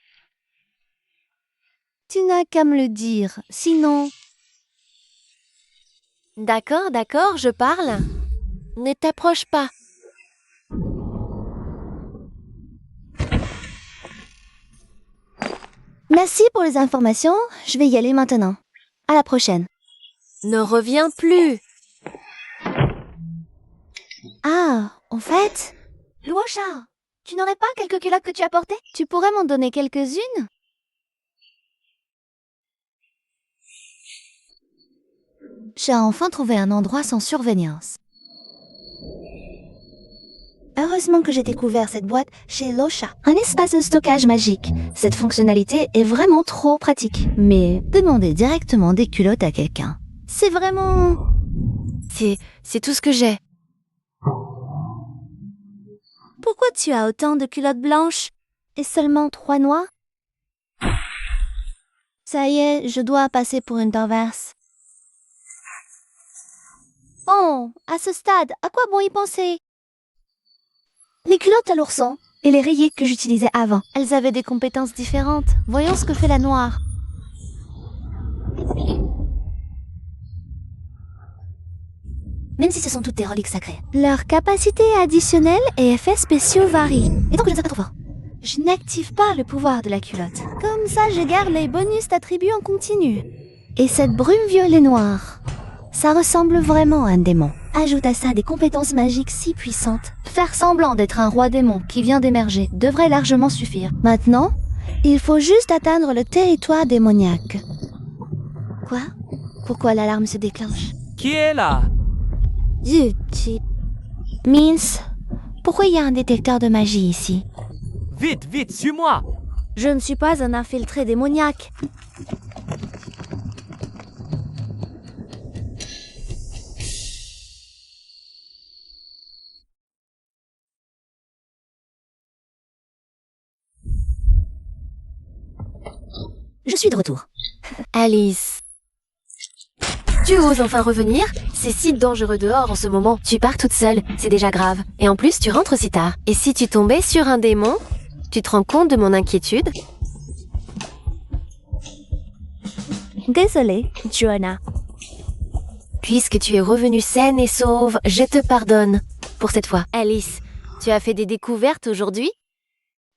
Tu n'as qu'à me le dire, sinon... D'accord, je parle. Ne t'approche pas. Merci pour les informations, je vais y aller maintenant. À la prochaine. Ne reviens plus. Ah, en fait... Luosha, tu n'aurais pas quelques culottes que tu as portées? Tu pourrais m'en donner quelques-unes? J'ai enfin trouvé un endroit sans surveillance. Heureusement que j'ai découvert cette boîte chez Luosha. Un espace de stockage magique. Cette fonctionnalité est vraiment trop pratique. Mais demander directement des culottes à quelqu'un, c'est vraiment... C'est tout ce que j'ai. Pourquoi tu as autant de culottes blanches et seulement 3 noires? Ça y est, je dois passer pour une perverse. Bon, à ce stade, à quoi bon y penser? Les culottes à l'ourson et les rayées que j'utilisais avant, elles avaient des compétences différentes. Voyons ce que fait la noire. Même si ce sont toutes des reliques sacrées, leurs capacités additionnelles et effets spéciaux varient. Et donc je ne sais pas trop fort. Je n'active pas le pouvoir de la culotte. Comme ça, je garde les bonus d'attributs en continu. Et cette brume violet noire, ça ressemble vraiment à un démon. Ajoute à ça des compétences magiques si puissantes. Faire semblant d'être un roi démon qui vient d'émerger devrait largement suffire. Maintenant, il faut juste atteindre le territoire démoniaque. Quoi? Pourquoi l'alarme se déclenche? Qui est là? Zut. Mince, pourquoi il y a un détecteur de magie ici? Vite, suis-moi! Je ne suis pas un infiltré démoniaque. je suis de retour. Alice. Tu oses enfin revenir? C'est si dangereux dehors en ce moment. Tu pars toute seule, c'est déjà grave. Et en plus, tu rentres si tard. Et si tu tombais sur un démon? Tu te rends compte de mon inquiétude? Désolée, Joanna. Puisque tu es revenue saine et sauve, je te pardonne. Pour cette fois. Alice, tu as fait des découvertes aujourd'hui?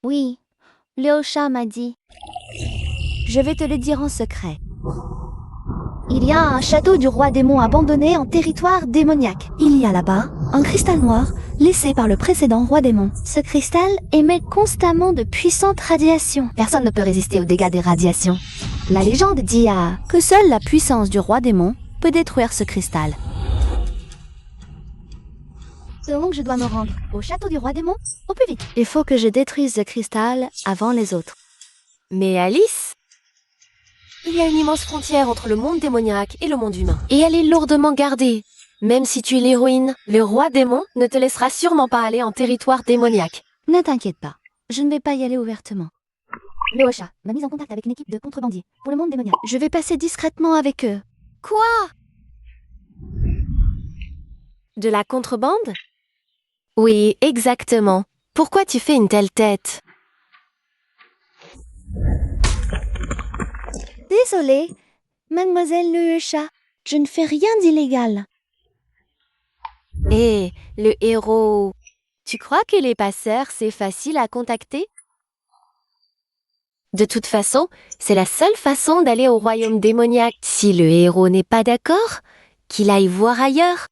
Oui, le chat m'a dit. Je vais te le dire en secret. Il y a un château du roi démon abandonné en territoire démoniaque. Il y a là-bas un cristal noir laissé par le précédent roi démon. Ce cristal émet constamment de puissantes radiations. Personne ne peut résister aux dégâts des radiations. La légende dit que seule la puissance du roi démon peut détruire ce cristal. Donc je dois me rendre au château du roi démon au plus vite. Il faut que je détruise ce cristal avant les autres. Mais Alice, il y a une immense frontière entre le monde démoniaque et le monde humain. Et elle est lourdement gardée. Même si tu es l'héroïne, le roi démon ne te laissera sûrement pas aller en territoire démoniaque. Ne t'inquiète pas, je ne vais pas y aller ouvertement. Le Ocha m'a mis en contact avec une équipe de contrebandiers pour le monde démoniaque. Je vais passer discrètement avec eux. Quoi? De la contrebande? Oui, exactement. Pourquoi tu fais une telle tête? Désolée, mademoiselle le chat, je ne fais rien d'illégal. Hé, le héros, tu crois que les passeurs, c'est facile à contacter? De toute façon, c'est la seule façon d'aller au royaume démoniaque. Si le héros n'est pas d'accord, qu'il aille voir ailleurs.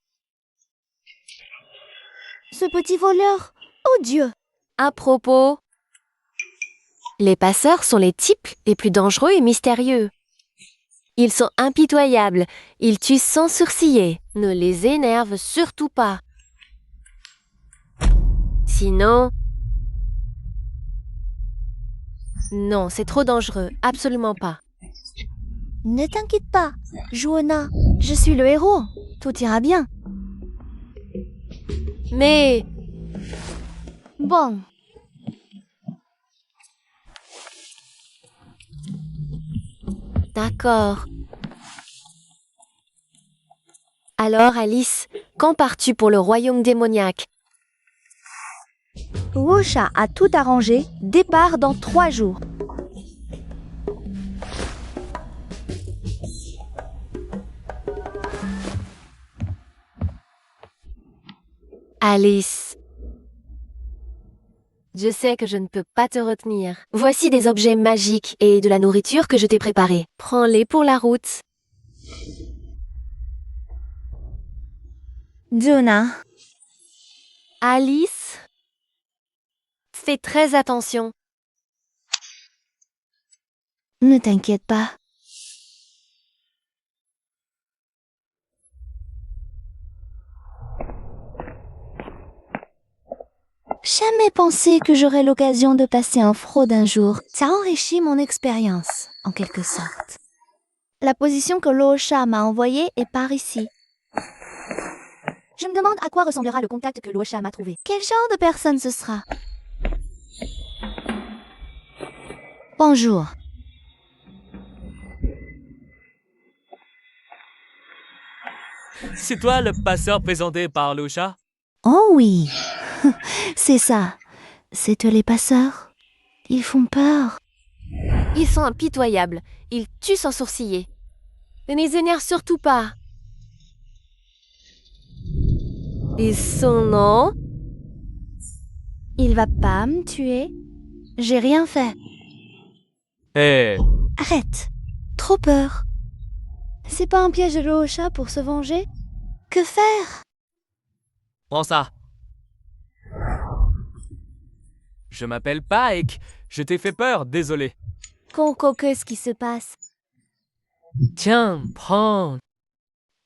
Ce petit voleur, oh Dieu! À propos, les passeurs sont les types les plus dangereux et mystérieux. Ils sont impitoyables, ils tuent sans sourciller. Ne les énerve surtout pas. Sinon... Non, c'est trop dangereux, absolument pas. Ne t'inquiète pas, Joanna, je suis le héros, tout ira bien. Mais... Bon. D'accord. Alors, Alice, quand pars-tu pour le royaume démoniaque? Wosha a tout arrangé, départ dans 3 jours. Alice. Je sais que je ne peux pas te retenir. Voici des objets magiques et de la nourriture que je t'ai préparée. Prends-les pour la route. Joanna. Alice, fais très attention. Ne t'inquiète pas. Jamais pensé que j'aurais l'occasion de passer un fraude un jour. Ça enrichit mon expérience, en quelque sorte. La position que l'Ocha m'a envoyée est par ici. Je me demande à quoi ressemblera le contact que l'Ocha m'a trouvé. Quel genre de personne ce sera? Bonjour. C'est toi le passeur présenté par Lucia? Oh oui, c'est ça. C'est eux les passeurs. Ils font peur. Ils sont impitoyables. Ils tuent sans sourciller. Ne les énerve surtout pas. Et son nom? Il va pas me tuer. J'ai rien fait. Hé, Arrête. Trop peur. C'est pas un piège de l'Ocha pour se venger? Que faire? prends ça. Je m'appelle Pike. Je t'ai fait peur, désolé. Coco, qu'est-ce qui se passe? Tiens, prends.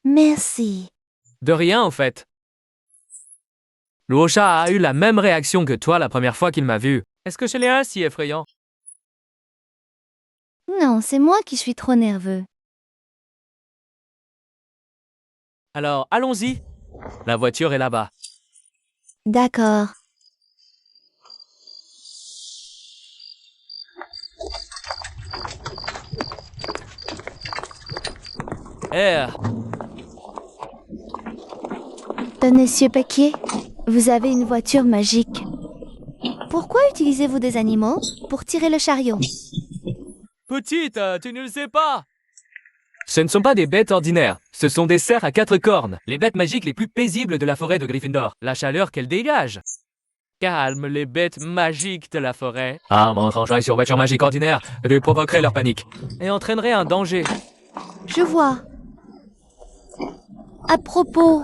Merci. De rien, en fait. Luosha a eu la même réaction que toi la première fois qu'il m'a vu. Est-ce que je l'ai un si effrayant? Non, c'est moi qui suis trop nerveux. Alors, allons-y. La voiture est là-bas. D'accord. R. Monsieur Paquier, vous avez une voiture magique. Pourquoi utilisez-vous des animaux pour tirer le chariot? Petite, tu ne le sais pas. Ce ne sont pas des bêtes ordinaires, ce sont des cerfs à 4 cornes, les bêtes magiques les plus paisibles de la forêt de Gryffindor. La chaleur qu'elles dégagent calme les bêtes magiques de la forêt. Un mensonge sur voiture magique ordinaire provoquerait leur panique et entraînerait un danger. Je vois. À propos...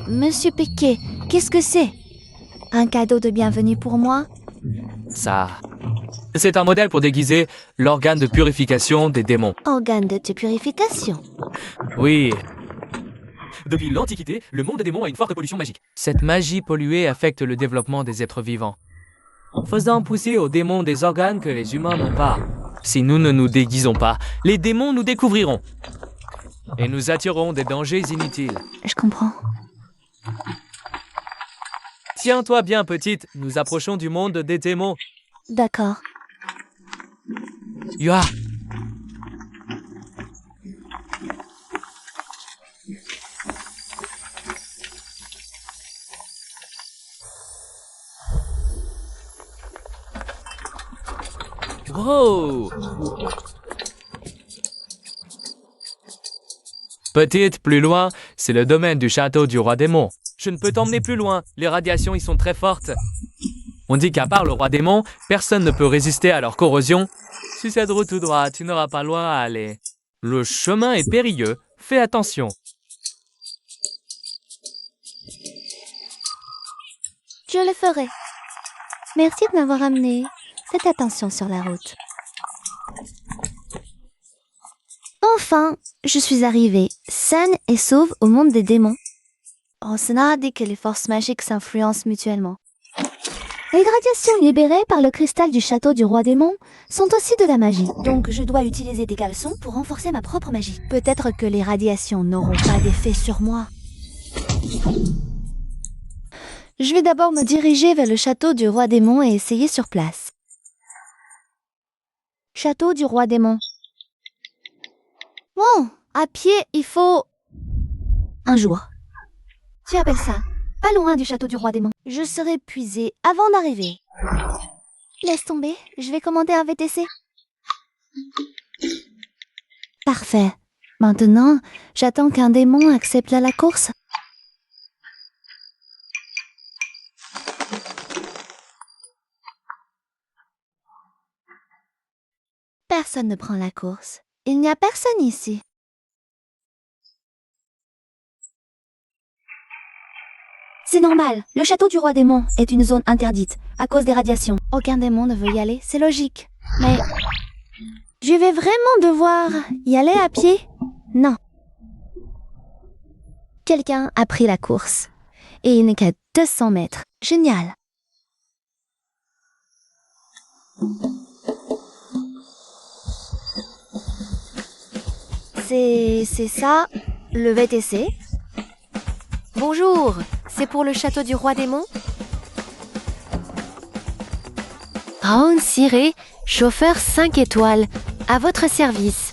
Monsieur Paquier, qu'est-ce que c'est? Un cadeau de bienvenue pour moi? Ça... C'est un modèle pour déguiser l'organe de purification des démons. Organe de purification. Oui. Depuis l'Antiquité, le monde des démons a une forte pollution magique. Cette magie polluée affecte le développement des êtres vivants, faisant pousser aux démons des organes que les humains n'ont pas. Si nous ne nous déguisons pas, les démons nous découvriront. Et nous attirerons des dangers inutiles. Je comprends. Tiens-toi bien, petite, nous approchons du monde des démons. D'accord. Yua. Wow. Petite, plus loin, c'est le domaine du château du roi démon. Je ne peux t'emmener plus loin, les radiations y sont très fortes. On dit qu'à part le roi démon, personne ne peut résister à leur corrosion. Si cette route tout droit, tu n'auras pas loin à aller. Le chemin est périlleux, fais attention. Je le ferai. Merci de m'avoir amené. Faites attention sur la route. Enfin, je suis arrivée, saine et sauve au monde des démons. Rosena a dit que les forces magiques s'influencent mutuellement. Les radiations libérées par le cristal du château du roi démon sont aussi de la magie. Donc je dois utiliser des caleçons pour renforcer ma propre magie. Peut-être que les radiations n'auront pas d'effet sur moi. Je vais d'abord me diriger vers le château du roi démon et essayer sur place. Château du roi démon. Bon, à pied, il faut... un jour. Tu appelles ça? Pas loin du château du roi démon. Je serai épuisée avant d'arriver. Laisse tomber, je vais commander un VTC. Parfait. Maintenant, j'attends qu'un démon accepte la course. Personne ne prend la course. Il n'y a personne ici. C'est normal, le château du roi démon est une zone interdite, à cause des radiations. Aucun démon ne veut y aller, c'est logique. Mais... je vais vraiment devoir y aller à pied? Non. Quelqu'un a pris la course. Et il n'est qu'à 200 mètres. Génial. C'est ça, le VTC. Bonjour, c'est pour le château du roi démon? Raoun Ciré, chauffeur 5 étoiles, à votre service.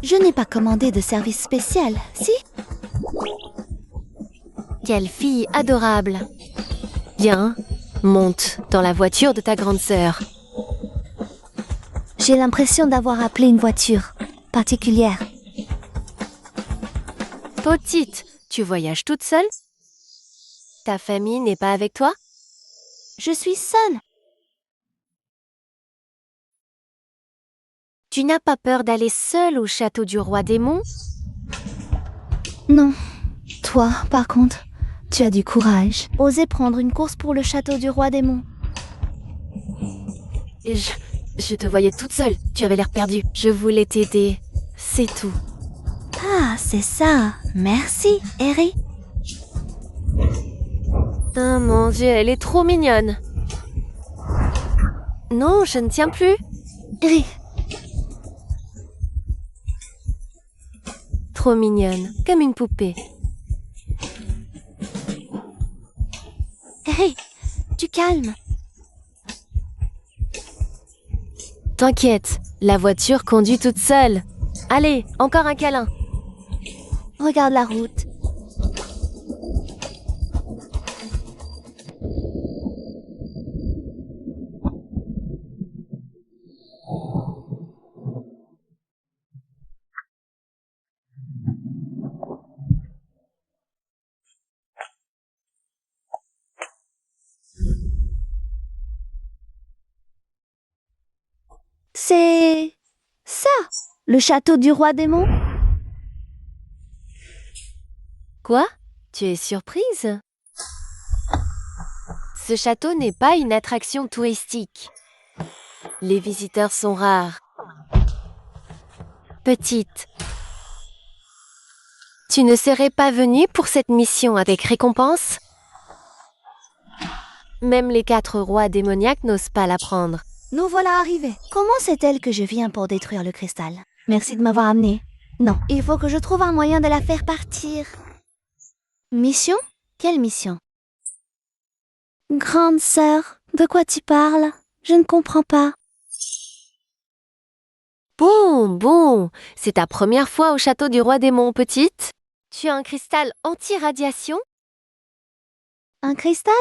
Je n'ai pas commandé de service spécial, si? Quelle fille adorable. Viens, monte dans la voiture de ta grande sœur. J'ai l'impression d'avoir appelé une voiture particulière. Petite, tu voyages toute seule? Ta famille n'est pas avec toi? Je suis seule. Tu n'as pas peur d'aller seule au château du roi démon? Non. Toi, par contre, tu as du courage. Oser prendre une course pour le château du roi démon. Et je te voyais toute seule. Tu avais l'air perdue. Je voulais t'aider. C'est tout. Ah, c'est ça. Merci, Eri. Oh mon Dieu, elle est trop mignonne. Non, je ne tiens plus. Eri. Trop mignonne, comme une poupée. Eri, tu calmes. T'inquiète, la voiture conduit toute seule. Allez, encore un câlin. Regarde la route. C'est ça, le château du roi démon? Quoi? Tu es surprise? Ce château n'est pas une attraction touristique. Les visiteurs sont rares. Petite, tu ne serais pas venue pour cette mission avec récompense? Même les 4 rois démoniaques n'osent pas la prendre. Nous voilà arrivés. Comment sait-elle que je viens pour détruire le cristal? Merci de m'avoir amené. Non, il faut que je trouve un moyen de la faire partir. Mission? Quelle mission? Grande sœur, de quoi tu parles? Je ne comprends pas. Bon, c'est ta première fois au château du roi démon, petite? Tu as un cristal anti-radiation? Un cristal?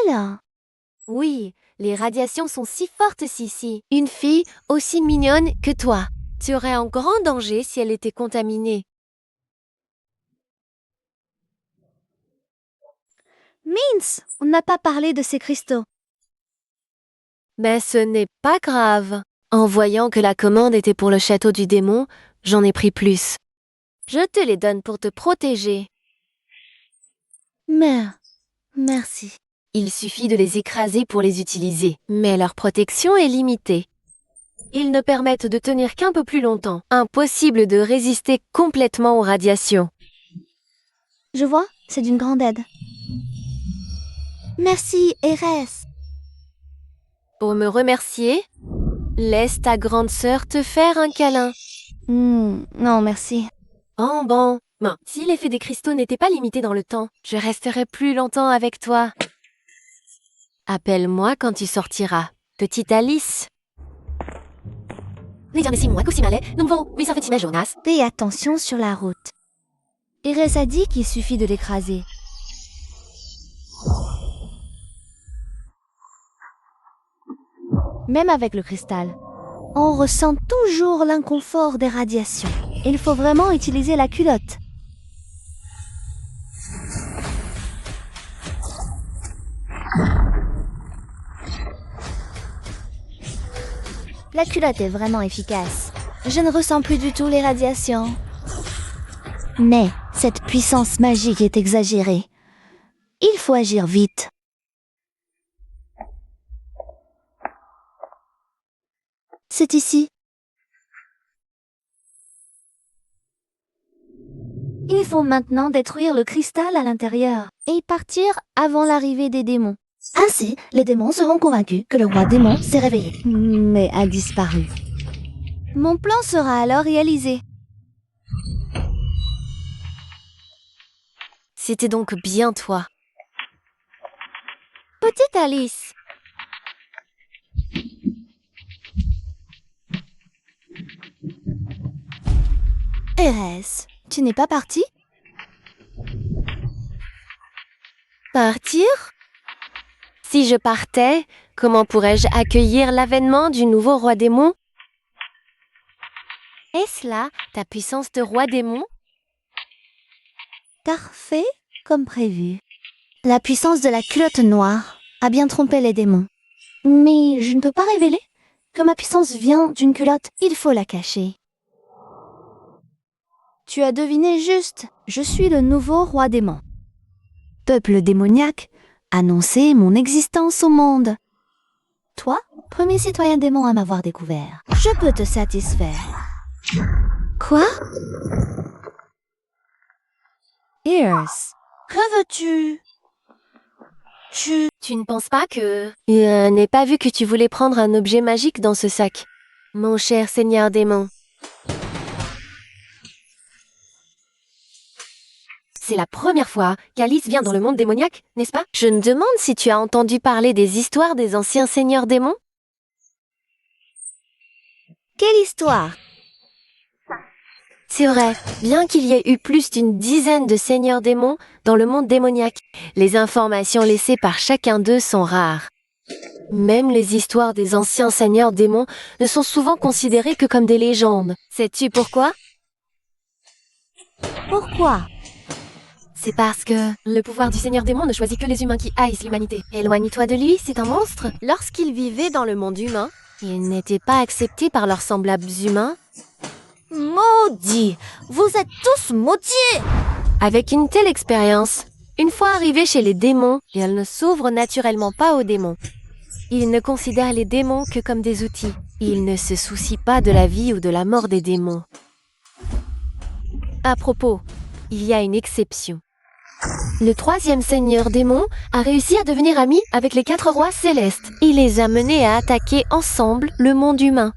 Oui, les radiations sont si fortes ici. Une fille aussi mignonne que toi. Tu aurais un grand danger si elle était contaminée. Mince, on n'a pas parlé de ces cristaux. Mais ce n'est pas grave. En voyant que la commande était pour le château du démon, j'en ai pris plus. Je te les donne pour te protéger. Mais, merci. Il suffit de les écraser pour les utiliser, mais leur protection est limitée. Ils ne permettent de tenir qu'un peu plus longtemps. Impossible de résister complètement aux radiations. Je vois, c'est d'une grande aide. Merci, Erès. Pour me remercier, laisse ta grande sœur te faire un câlin. Non, merci. Oh bon, si l'effet des cristaux n'était pas limité dans le temps, je resterais plus longtemps avec toi. Appelle-moi quand tu sortiras, petite Alice. Fais attention sur la route. Erès a dit qu'il suffit de l'écraser. Même avec le cristal, on ressent toujours l'inconfort des radiations. Il faut vraiment utiliser la culotte. La culotte est vraiment efficace. Je ne ressens plus du tout les radiations. Mais cette puissance magique est exagérée. Il faut agir vite. C'est ici. Il faut maintenant détruire le cristal à l'intérieur et partir avant l'arrivée des démons. Ainsi, les démons seront convaincus que le roi démon s'est réveillé, mais a disparu. Mon plan sera alors réalisé. C'était donc bien toi. Petite Alice. Erès, tu n'es pas partie? Partir? Si je partais, comment pourrais-je accueillir l'avènement du nouveau roi démon? Est-ce là ta puissance de roi démon? Parfait comme prévu. La puissance de la culotte noire a bien trompé les démons. Mais je ne peux pas révéler que ma puissance vient d'une culotte. Il faut la cacher. Tu as deviné juste, je suis le nouveau roi démon. Peuple démoniaque, annoncez mon existence au monde. Toi, premier citoyen démon à m'avoir découvert, je peux te satisfaire. Quoi? Ears, que veux-tu? Tu ne penses pas que... n'ai pas vu que tu voulais prendre un objet magique dans ce sac. Mon cher seigneur démon. C'est la première fois qu'Alice vient dans le monde démoniaque, n'est-ce pas? Je me demande si tu as entendu parler des histoires des anciens seigneurs démons? Quelle histoire! C'est vrai, bien qu'il y ait eu plus d'une dizaine de seigneurs démons dans le monde démoniaque, les informations laissées par chacun d'eux sont rares. Même les histoires des anciens seigneurs démons ne sont souvent considérées que comme des légendes. Sais-tu pourquoi? Pourquoi? C'est parce que le pouvoir du seigneur démon ne choisit que les humains qui haïssent l'humanité. Éloigne-toi de lui, c'est un monstre. Lorsqu'il vivait dans le monde humain, il n'était pas accepté par leurs semblables humains. Maudit! Vous êtes tous maudits! Avec une telle expérience, une fois arrivé chez les démons, il ne s'ouvre naturellement pas aux démons. Il ne considère les démons que comme des outils. Il ne se soucie pas de la vie ou de la mort des démons. À propos, il y a une exception. Le 3e seigneur démon a réussi à devenir ami avec les 4 rois célestes. Il les a menés à attaquer ensemble le monde humain,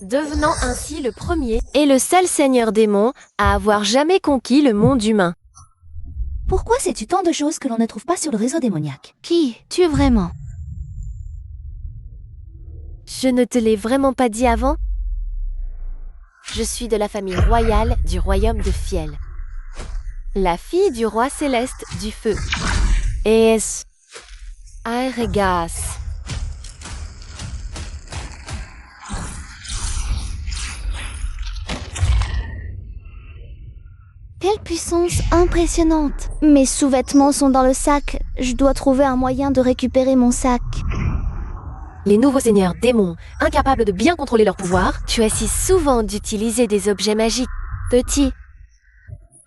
devenant ainsi le premier et le seul seigneur démon à avoir jamais conquis le monde humain. Pourquoi sais-tu tant de choses que l'on ne trouve pas sur le réseau démoniaque? Qui es-tu vraiment? Je ne te l'ai vraiment pas dit avant? Je suis de la famille royale du royaume de Fiel. La fille du roi céleste du feu. Es Aeregas. Quelle puissance impressionnante! Mes sous-vêtements sont dans le sac. Je dois trouver un moyen de récupérer mon sac. Les nouveaux seigneurs démons, incapables de bien contrôler leur pouvoir, choisissent souvent d'utiliser des objets magiques. Petit,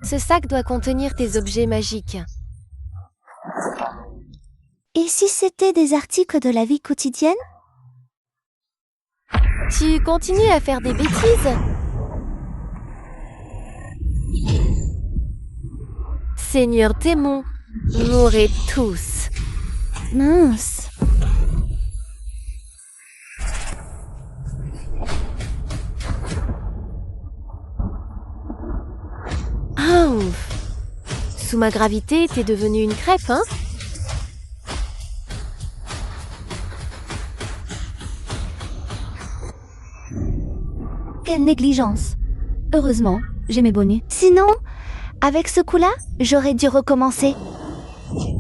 ce sac doit contenir tes objets magiques. Et si c'était des articles de la vie quotidienne? Tu continues à faire des bêtises? Seigneurs démons, mourrez tous. Mince. Sous ma gravité, t'es devenue une crêpe, hein? Quelle négligence. Heureusement, j'ai mes bonnets. Sinon, avec ce coup-là, j'aurais dû recommencer.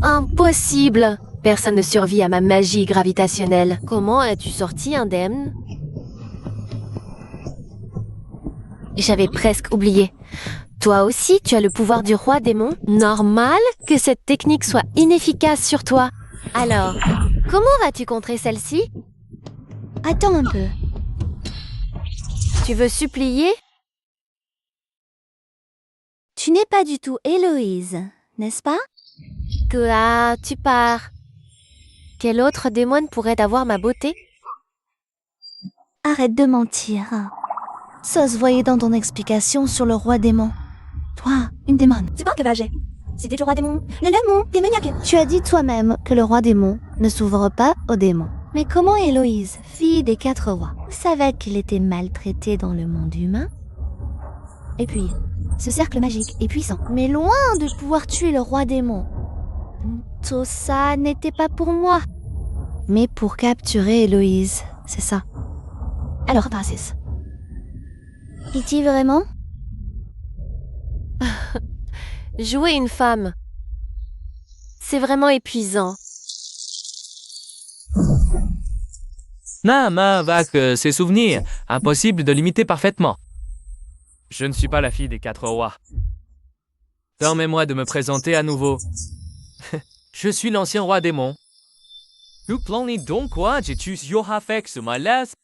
Impossible! Personne ne survit à ma magie gravitationnelle. Comment es-tu sortie indemne? J'avais presque oublié. Toi aussi, tu as le pouvoir du roi démon. Normal que cette technique soit inefficace sur toi. Alors, comment vas-tu contrer celle-ci? Attends un peu. Tu veux supplier? Tu n'es pas du tout Héloïse, n'est-ce pas? Tu pars. Quel autre démon pourrait avoir ma beauté? Arrête de mentir. Ça se voyait dans ton explication sur le roi démon. Toi, une démon. C'est pas un cavage. C'était le roi démon. Le démon démoniaque. Tu as dit toi-même que le roi démon ne s'ouvre pas aux démons. Mais comment Héloïse, fille des 4 rois, savait qu'il était maltraité dans le monde humain? Et puis, ce cercle magique est puissant. Mais loin de pouvoir tuer le roi démon. Tout ça n'était pas pour moi, mais pour capturer Héloïse, c'est ça. Alors, Francis. Kitty, vraiment? Jouer une femme, c'est vraiment épuisant. Nama avec ses souvenirs, impossible de l'imiter parfaitement. Je ne suis pas la fille des 4 rois. Permets-moi de me présenter à nouveau. Je suis l'ancien roi démon. Nous planez donc quoi? J'ai-tu Yohafex ma laisse?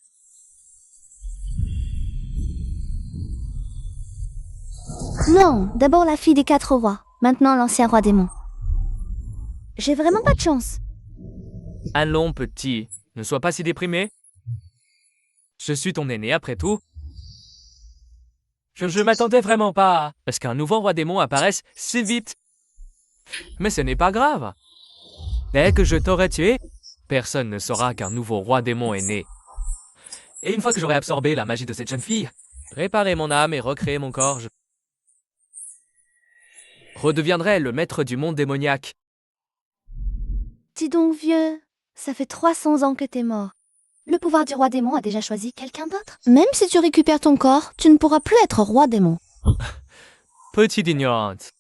Non, d'abord la fille des 4 rois, maintenant l'ancien roi démon. J'ai vraiment pas de chance. Allons, petit, ne sois pas si déprimé. Je suis ton aîné après tout. Je m'attendais vraiment pas à ce qu'un nouveau roi démon apparaisse si vite. Mais ce n'est pas grave. Dès que je t'aurai tué, personne ne saura qu'un nouveau roi démon est né. Et une fois que j'aurai absorbé la magie de cette jeune fille, réparer mon âme et recréer mon corps, je redeviendrai le maître du monde démoniaque. Dis donc vieux, ça fait 300 ans que t'es mort. Le pouvoir du roi démon a déjà choisi quelqu'un d'autre. Même si tu récupères ton corps, tu ne pourras plus être roi démon. Petite ignorante.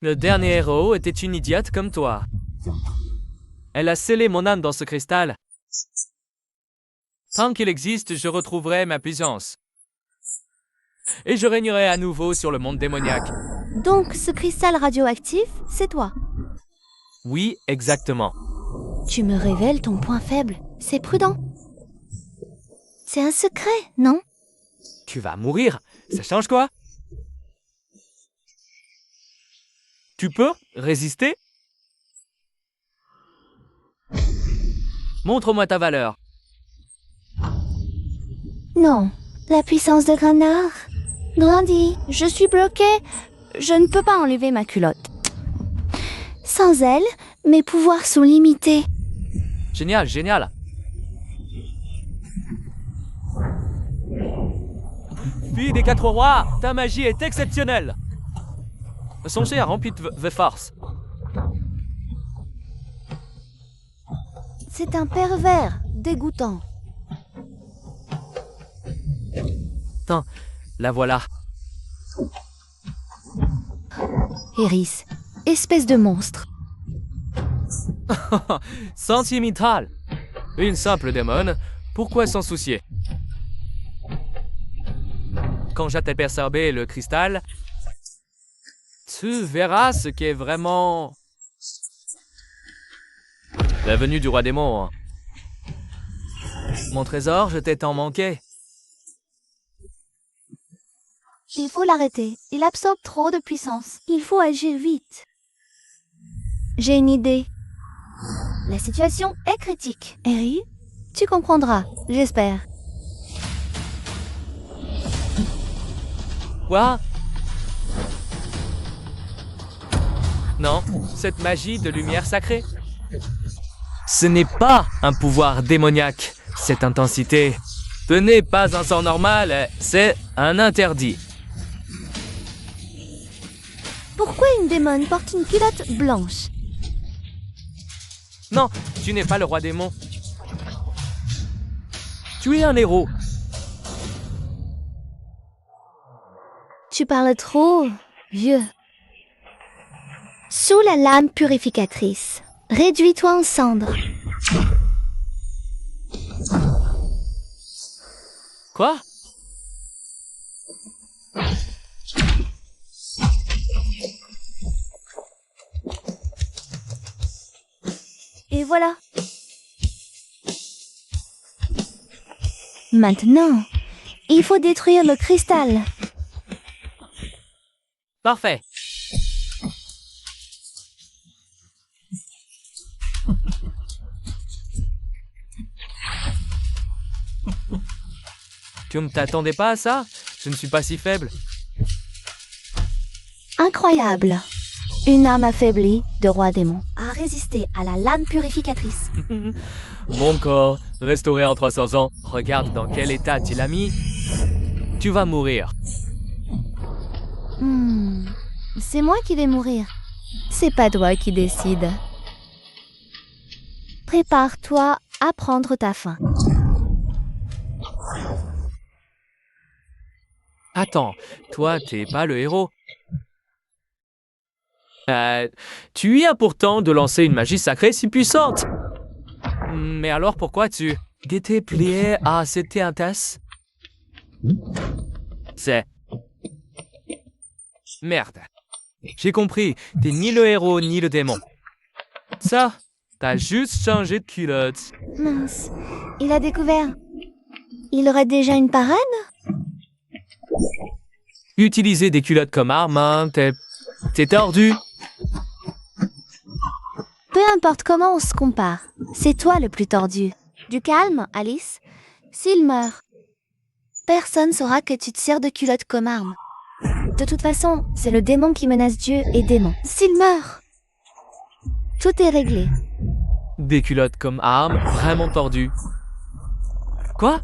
Le dernier héros était une idiote comme toi. Elle a scellé mon âme dans ce cristal. Tant qu'il existe, je retrouverai ma puissance. Et je régnerai à nouveau sur le monde démoniaque. Donc, ce cristal radioactif, c'est toi. Oui, exactement. Tu me révèles ton point faible. C'est prudent. C'est un secret, non? Tu vas mourir. Ça change quoi? Tu peux résister? Montre-moi ta valeur. Non. La puissance de Grenard grandit. Je suis bloquée. Je ne peux pas enlever ma culotte. Sans elle, mes pouvoirs sont limités. Génial, génial. Fille des quatre rois, ta magie est exceptionnelle. Songez à remplir vos forces. C'est un pervers dégoûtant. Attends, la voilà. Eris, espèce de monstre. Sentimental. Une simple démone, pourquoi s'en soucier? Quand je t'ai absorbé le cristal, tu verras ce qui est vraiment... La venue du roi démon. Mon trésor, je t'ai tant manqué. Il faut l'arrêter. Il absorbe trop de puissance. Il faut agir vite. J'ai une idée. La situation est critique. Eri, tu comprendras, j'espère. Quoi? Non, cette magie de lumière sacrée. Ce n'est pas un pouvoir démoniaque, cette intensité. Ce n'est pas un sang normal, c'est un interdit. Pourquoi une démone porte une culotte blanche? Non, tu n'es pas le roi démon. Tu es un héros. Tu parles trop, vieux. Sous la lame purificatrice, réduis-toi en cendres. Quoi? Et voilà. Maintenant, il faut détruire le cristal. Parfait. Tu ne t'attendais pas à ça? Je ne suis pas si faible. Incroyable. Une âme affaiblie de roi démon a résisté à la lame purificatrice. Mon corps, restauré en 300 ans, regarde dans quel état tu l'as mis. Tu vas mourir. C'est moi qui vais mourir. C'est pas toi qui décide. Prépare-toi à prendre ta fin. Attends, toi, t'es pas le héros. Tu y as pourtant de lancer une magie sacrée si puissante. Mais alors pourquoi tu t'étais plié à cette tasse? C'est... Merde. J'ai compris, t'es ni le héros ni le démon. Ça, t'as juste changé de culotte. Mince, il a découvert. Il aurait déjà une parade? Utiliser des culottes comme arme, hein, t'es tordu. Peu importe comment on se compare, c'est toi le plus tordu. Du calme, Alice. S'il meurt, personne saura que tu te sers de culotte comme arme. De toute façon, c'est le démon qui menace Dieu et démon. S'il meurt, tout est réglé. Des culottes comme arme, vraiment tordues. Quoi?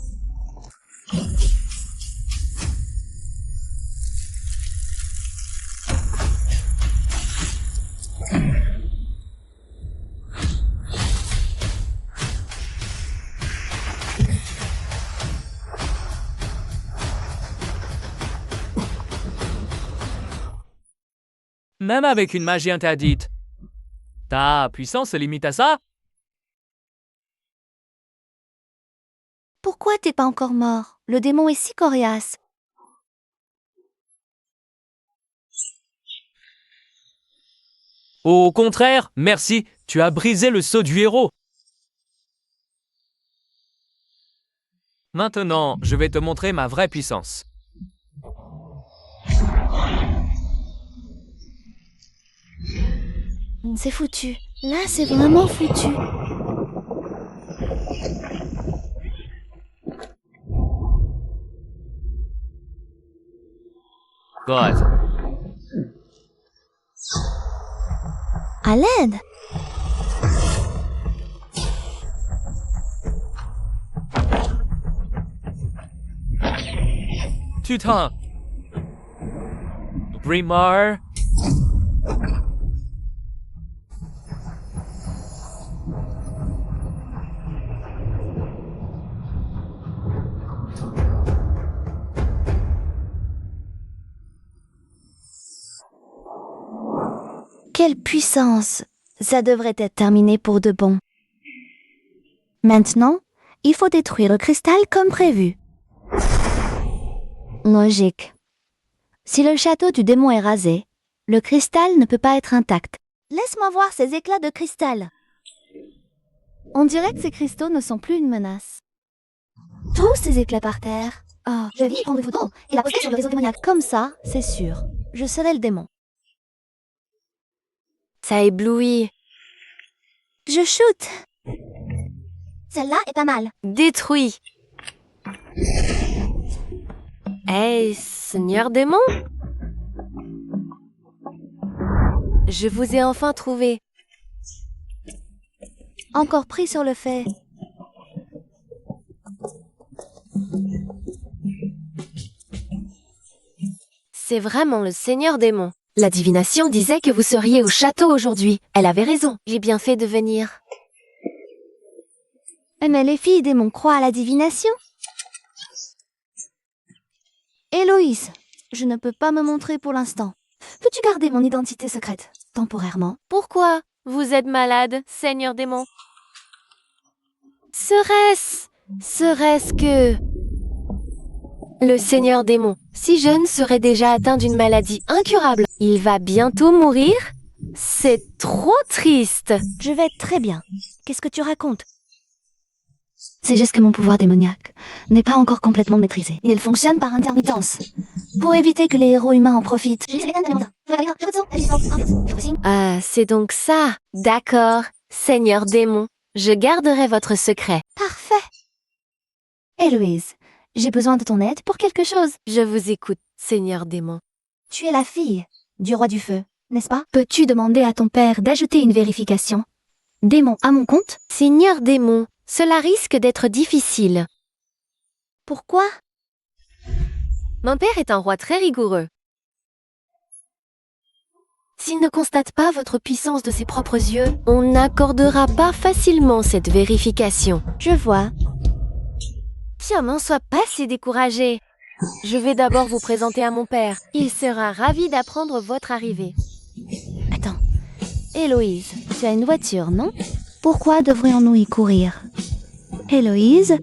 même avec une magie interdite. Ta puissance se limite à ça? Pourquoi t'es pas encore mort? Le démon est si coriace. Au contraire, merci, tu as brisé le sceau du héros. Maintenant, je vais te montrer ma vraie puissance. C'est foutu. Là, c'est vraiment foutu. God. À l'aide! Putain. Brimar. Quelle puissance! Ça devrait être terminé pour de bon. Maintenant, il faut détruire le cristal comme prévu. Logique. Si le château du démon est rasé, le cristal ne peut pas être intact. Laisse-moi voir ces éclats de cristal. On dirait que ces cristaux ne sont plus une menace. Tous ces éclats par terre. Oh, je vis prendre photo et la poster sur le réseau démoniaque. Comme ça, c'est sûr. Je serai le démon. Ça éblouit. Je shoot. Celle-là est pas mal. Détruit. Hey, Seigneur démon? Je vous ai enfin trouvé. Encore pris sur le fait. C'est vraiment le Seigneur démon. La divination disait que vous seriez au château aujourd'hui. Elle avait raison. J'ai bien fait de venir. Mais les filles démons croient à la divination. Héloïse, je ne peux pas me montrer pour l'instant. Peux-tu garder mon identité secrète, temporairement? Pourquoi? Vous êtes malade, Seigneur démon? Serait-ce que... Le Seigneur démon, si jeune, serait déjà atteint d'une maladie incurable. Il va bientôt mourir? C'est trop triste. Je vais très bien. Qu'est-ce que tu racontes? C'est juste que mon pouvoir démoniaque n'est pas encore complètement maîtrisé. Il fonctionne par intermittence. Pour éviter que les héros humains en profitent. Ah, c'est donc ça. D'accord, Seigneur démon. Je garderai votre secret. Parfait. Héloïse, j'ai besoin de ton aide pour quelque chose. Je vous écoute, Seigneur démon. Tu es la fille du roi du feu, n'est-ce pas? Peux-tu demander à ton père d'ajouter une vérification démon à mon compte? Seigneur démon, cela risque d'être difficile. Pourquoi? Mon père est un roi très rigoureux. S'il ne constate pas votre puissance de ses propres yeux, on n'accordera pas facilement cette vérification. Je vois. Tiens, n'en sois pas si découragé. Je vais d'abord vous présenter à mon père. Il sera ravi d'apprendre votre arrivée. Attends. Héloïse, tu as une voiture, non? Pourquoi devrions-nous y courir? Héloïse,